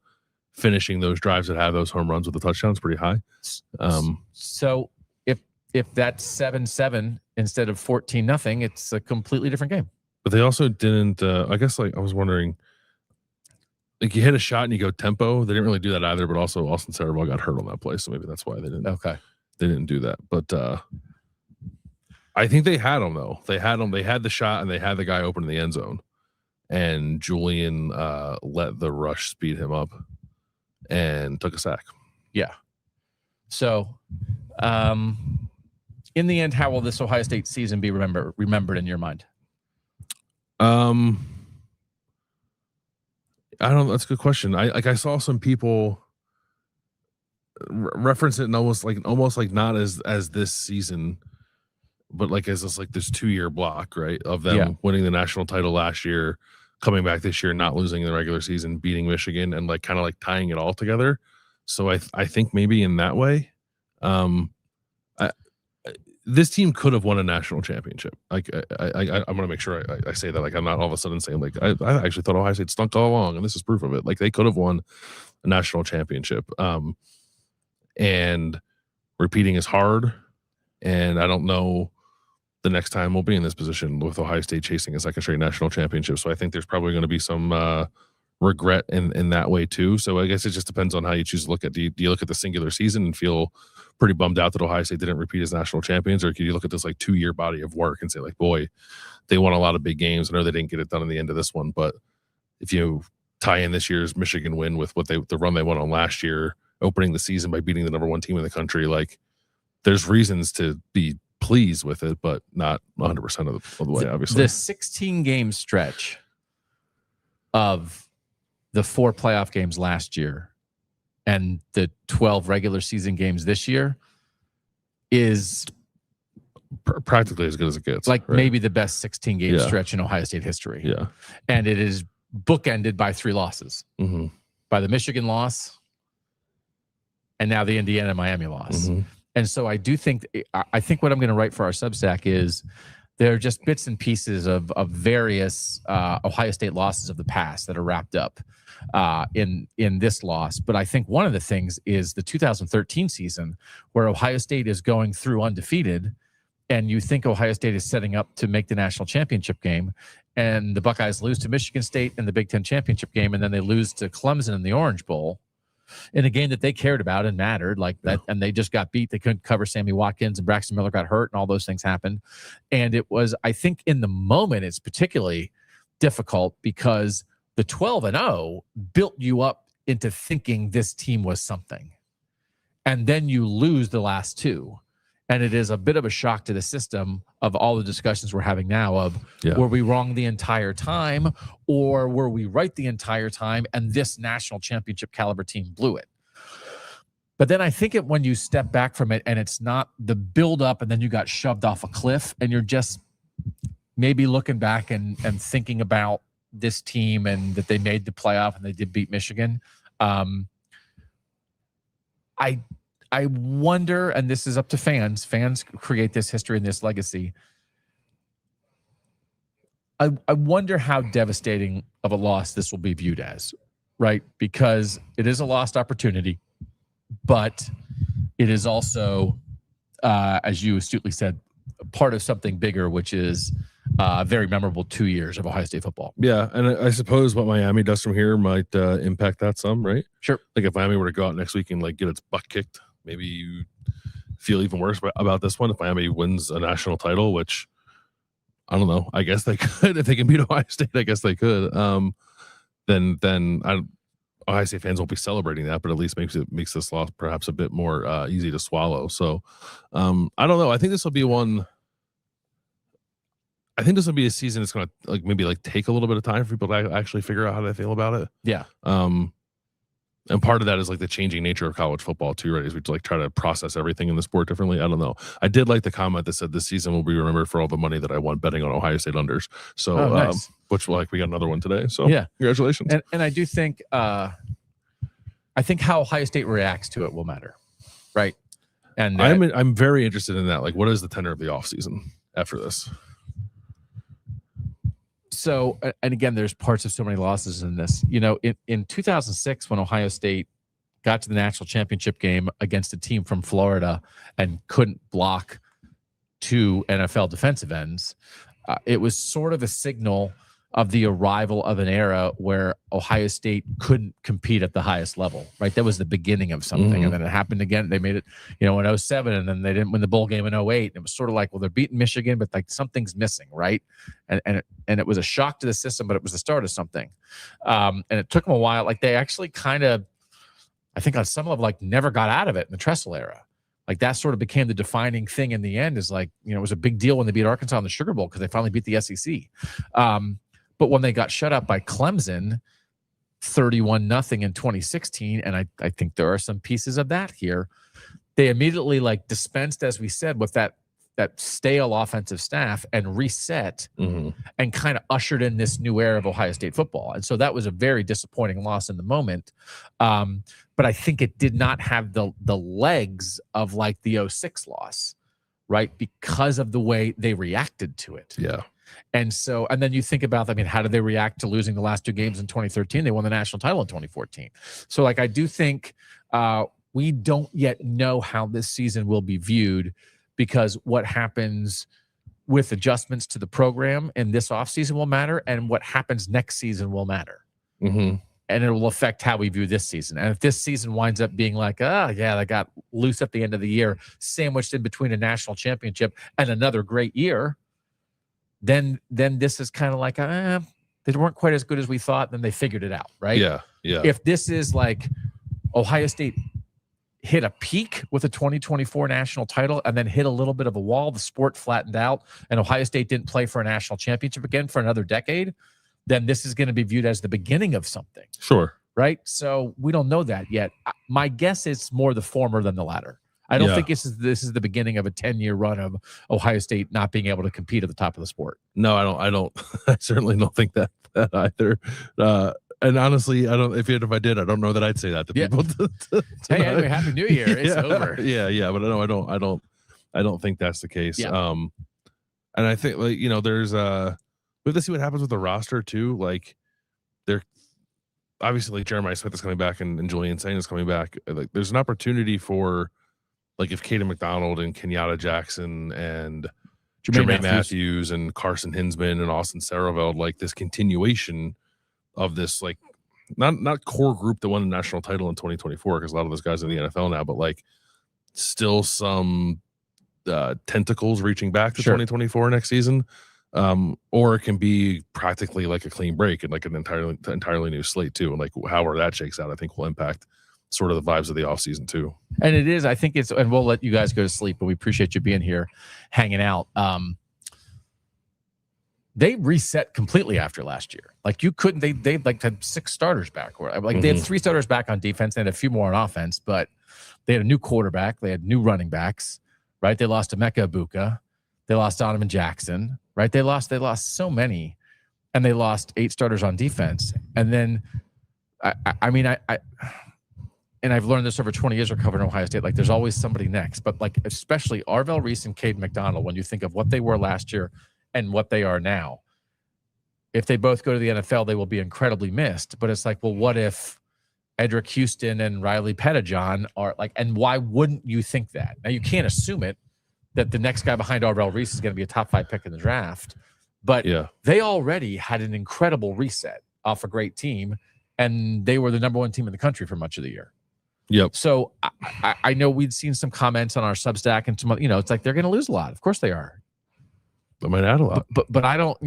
finishing those drives that have those home runs with the touchdowns pretty high. So if that's 7-7 instead of 14-0, it's a completely different game. But they also didn't. I guess I was wondering, like, you hit a shot and you go tempo. They didn't really do that either. But also Austin Sarabal got hurt on that play, so maybe that's why they didn't. Okay, they didn't do that. But I think they had him though. They had him. They had the shot and they had the guy open in the end zone, and Julian let the rush speed him up and took a sack. Yeah. So, in the end, how will this Ohio State season be remembered in your mind? I don't know. That's a good question. I saw some people reference it and almost like not as this season, but like as this 2-year block, right? Of them winning the national title last year, coming back this year, not losing in the regular season, beating Michigan, and kind of tying it all together. So I think maybe in that way, this team could have won a national championship. I want to make sure I say that. I'm not all of a sudden saying I actually thought Ohio State stunk all along, and this is proof of it. They could have won a national championship. And repeating is hard, and I don't know the next time we'll be in this position with Ohio State chasing a second straight national championship. So I think there's probably going to be some regret in that way too. So I guess it just depends on how you choose to look at. Do you look at the singular season and feel pretty bummed out that Ohio State didn't repeat as national champions, or can you look at this 2-year body of work and say boy, they won a lot of big games. I know they didn't get it done in the end of this one, but if you tie in this year's Michigan win with the run they went on last year, opening the season by beating the number 1 team in the country, there's reasons to be pleased with it, but not 100% of the way, obviously. The 16-game stretch of the 4 playoff games last year and the 12 regular season games this year is practically as good as it gets. like maybe the best 16 game stretch in Ohio State history. Yeah. And it is bookended by 3 losses. Mm-hmm. By the Michigan loss and now the Indiana Miami loss. Mm-hmm. And so I think what I'm going to write for our Substack is there are just bits and pieces of various Ohio State losses of the past that are wrapped up in this loss. But I think one of the things is the 2013 season where Ohio State is going through undefeated, and you think Ohio State is setting up to make the national championship game, and the Buckeyes lose to Michigan State in the Big Ten championship game, and then they lose to Clemson in the Orange Bowl in a game that they cared about and mattered like that. And they just got beat. They couldn't cover Sammy Watkins, and Braxton Miller got hurt, and all those things happened. And it was, I think in the moment, it's particularly difficult because the 12-0 built you up into thinking this team was something. And then you lose the last 2. And it is a bit of a shock to the system of all the discussions we're having now of were we wrong the entire time, or were we right the entire time and this national championship caliber team blew it? But then I think when you step back from it and it's not the build up and then you got shoved off a cliff and you're just maybe looking back and thinking about this team and that they made the playoff and they did beat Michigan. I wonder, and this is up to fans create this history and this legacy. I wonder how devastating of a loss this will be viewed as, right? Because it is a lost opportunity, but it is also, as you astutely said, part of something bigger, which is a very memorable 2 years of Ohio State football. Yeah, and I suppose what Miami does from here might impact that some, right? Sure. Like if Miami were to go out next week and like get its butt kicked, maybe you feel even worse about this one. If Miami wins a national title, which I don't know, I guess they could. If they can beat Ohio State, I guess they could. Then Ohio State fans won't be celebrating that, but at least makes this loss perhaps a bit more easy to swallow. So I don't know. I think this will be one. I think this will be a season that's going to maybe take a little bit of time for people to actually figure out how they feel about it. Yeah. And part of that is the changing nature of college football too, right? Is we try to process everything in the sport differently. I don't know. I did like the comment that said this season will be remembered for all the money that I won betting on Ohio State unders. So, nice. Which we got another one today. So yeah, congratulations. And I do think, I think how Ohio State reacts to it will matter, right? And I'm very interested in that. What is the tenor of the offseason after this? So, and again, there's parts of so many losses in this. In 2006, when Ohio State got to the national championship game against a team from Florida and couldn't block 2 NFL defensive ends, it was sort of a signal of the arrival of an era where Ohio State couldn't compete at the highest level, right? That was the beginning of something. Mm-hmm. And then it happened again. They made it, in 07, and then they didn't win the bowl game in 08. And it was sort of well, they're beating Michigan, but something's missing, right? And it was a shock to the system, but it was the start of something. And it took them a while. They actually kind of, I think on some level, never got out of it in the Tressel era. That sort of became the defining thing in the end is it was a big deal when they beat Arkansas in the Sugar Bowl because they finally beat the SEC. But when they got shut out by Clemson, 31-0 in 2016, and I think there are some pieces of that here, they immediately dispensed, as we said, with that stale offensive staff and reset and kind of ushered in this new era of Ohio State football. And so that was a very disappointing loss in the moment. But I think it did not have the legs of the 06 loss, right? Because of the way they reacted to it. Yeah. And so, and then you think about, how did they react to losing the last 2 games in 2013? They won the national title in 2014. So I do think we don't yet know how this season will be viewed, because what happens with adjustments to the program in this offseason will matter, and what happens next season will matter. Mm-hmm. And it will affect how we view this season. And if this season winds up being they got loose at the end of the year, sandwiched in between a national championship and another great year, then this is kind of they weren't quite as good as we thought, then they figured it out, right? Yeah, yeah. If this is Ohio State hit a peak with a 2024 national title and then hit a little bit of a wall, the sport flattened out, and Ohio State didn't play for a national championship again for another decade, then this is going to be viewed as the beginning of something. Sure. right? So we don't know that yet. My guess is more the former than the latter. I don't think this is the beginning of a 10-year run of Ohio State not being able to compete at the top of the sport. No, I don't. I certainly don't think that either. And honestly, I don't. If I did, I don't know that I'd say that to people. Hey, anyway, Happy New Year! It's over. Yeah. But I don't think that's the case. Yeah. And I think there's we have to see what happens with the roster too. Like, they're obviously Jeremiah Smith is coming back and Julian Sain is coming back. Like, there's an opportunity for, like, if Caden McDonald and Kenyatta Jackson and Jermaine Matthews and Carson Hinsman and Austin Saraveld, like, this continuation of this, like, not core group that won the national title in 2024, because a lot of those guys are in the NFL now, but, like, still some tentacles reaching back to 2024 next season. Or it can be practically like a clean break and like an entirely new slate too. And like however that shakes out, I think will impact sort of the vibes of the offseason too. And it is, I think it's, and we'll let you guys go to sleep, but we appreciate you being here, hanging out. They reset completely after last year. Like, you couldn't, they like had 6 starters back, or like they had 3 starters back on defense. They had a few more on offense, but they had a new quarterback. They had new running backs, right? They lost Emeka Ibuka. They lost Donovan Jackson, right? They lost so many, and they lost 8 starters on defense. And then, I mean, and I've learned this over 20 years of covering Ohio State. Like, there's always somebody next, but like, especially Arvell Reese and Caden McDonald, when you think of what they were last year and what they are now, if they both go to the NFL, they will be incredibly missed. But it's like, well, what if Edric Houston and Riley Pettijohn are like, and why wouldn't you think that? Now, you can't assume it, that the next guy behind Arvell Reese is going to be a top 5 pick in the draft. But they already had an incredible reset off a great team, and they were the number 1 team in the country for much of the year. Yep. So I know we'd seen some comments on our Substack and some, it's like they're going to lose a lot. Of course they are. They might add a lot. But I don't,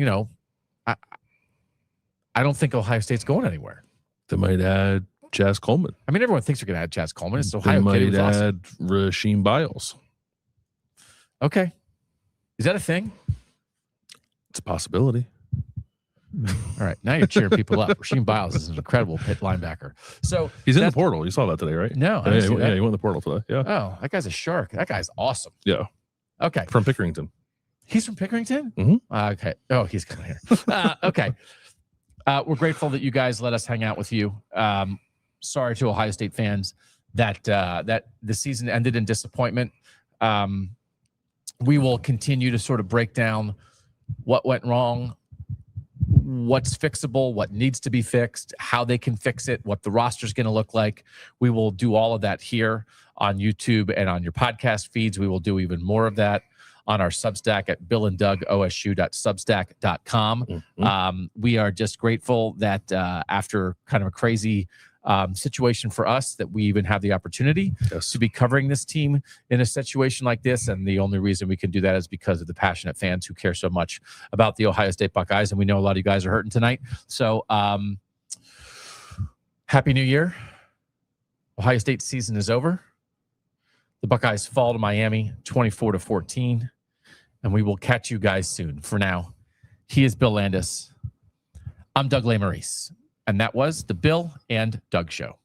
I don't think Ohio State's going anywhere. They might add Chaz Coleman. I mean, everyone thinks they're going to add Chaz Coleman. It's Ohio. They might add awesome. Rasheem Biles. Okay. Is that a thing? It's a possibility. All right. Now you're cheering people up. Rasheem Biles is an incredible pit linebacker. So he's in the portal. You saw that today, right? No. Yeah, he went in the portal today. Yeah. Oh, that guy's a shark. That guy's awesome. Yeah. Okay. From Pickerington. He's from Pickerington? Mm-hmm. Okay. Oh, he's coming here. Okay. We're grateful that you guys let us hang out with you. Sorry to Ohio State fans that the season ended in disappointment. We will continue to sort of break down what went wrong, what's fixable, what needs to be fixed, how they can fix it, what the roster is going to look like. We will do all of that here on YouTube and on your podcast feeds. We will do even more of that on our Substack at billanddougosu.substack.com. Mm-hmm. We are just grateful that after kind of a crazy situation for us, that we even have the opportunity to be covering this team in a situation like this. And the only reason we can do that is because of the passionate fans who care so much about the Ohio State Buckeyes. And we know a lot of you guys are hurting tonight. So Happy New Year. Ohio State season is over. The Buckeyes fall to Miami 24-14. And we will catch you guys soon. For now, he is Bill Landis. I'm Doug Lesmerises. And that was the Bill and Doug Show.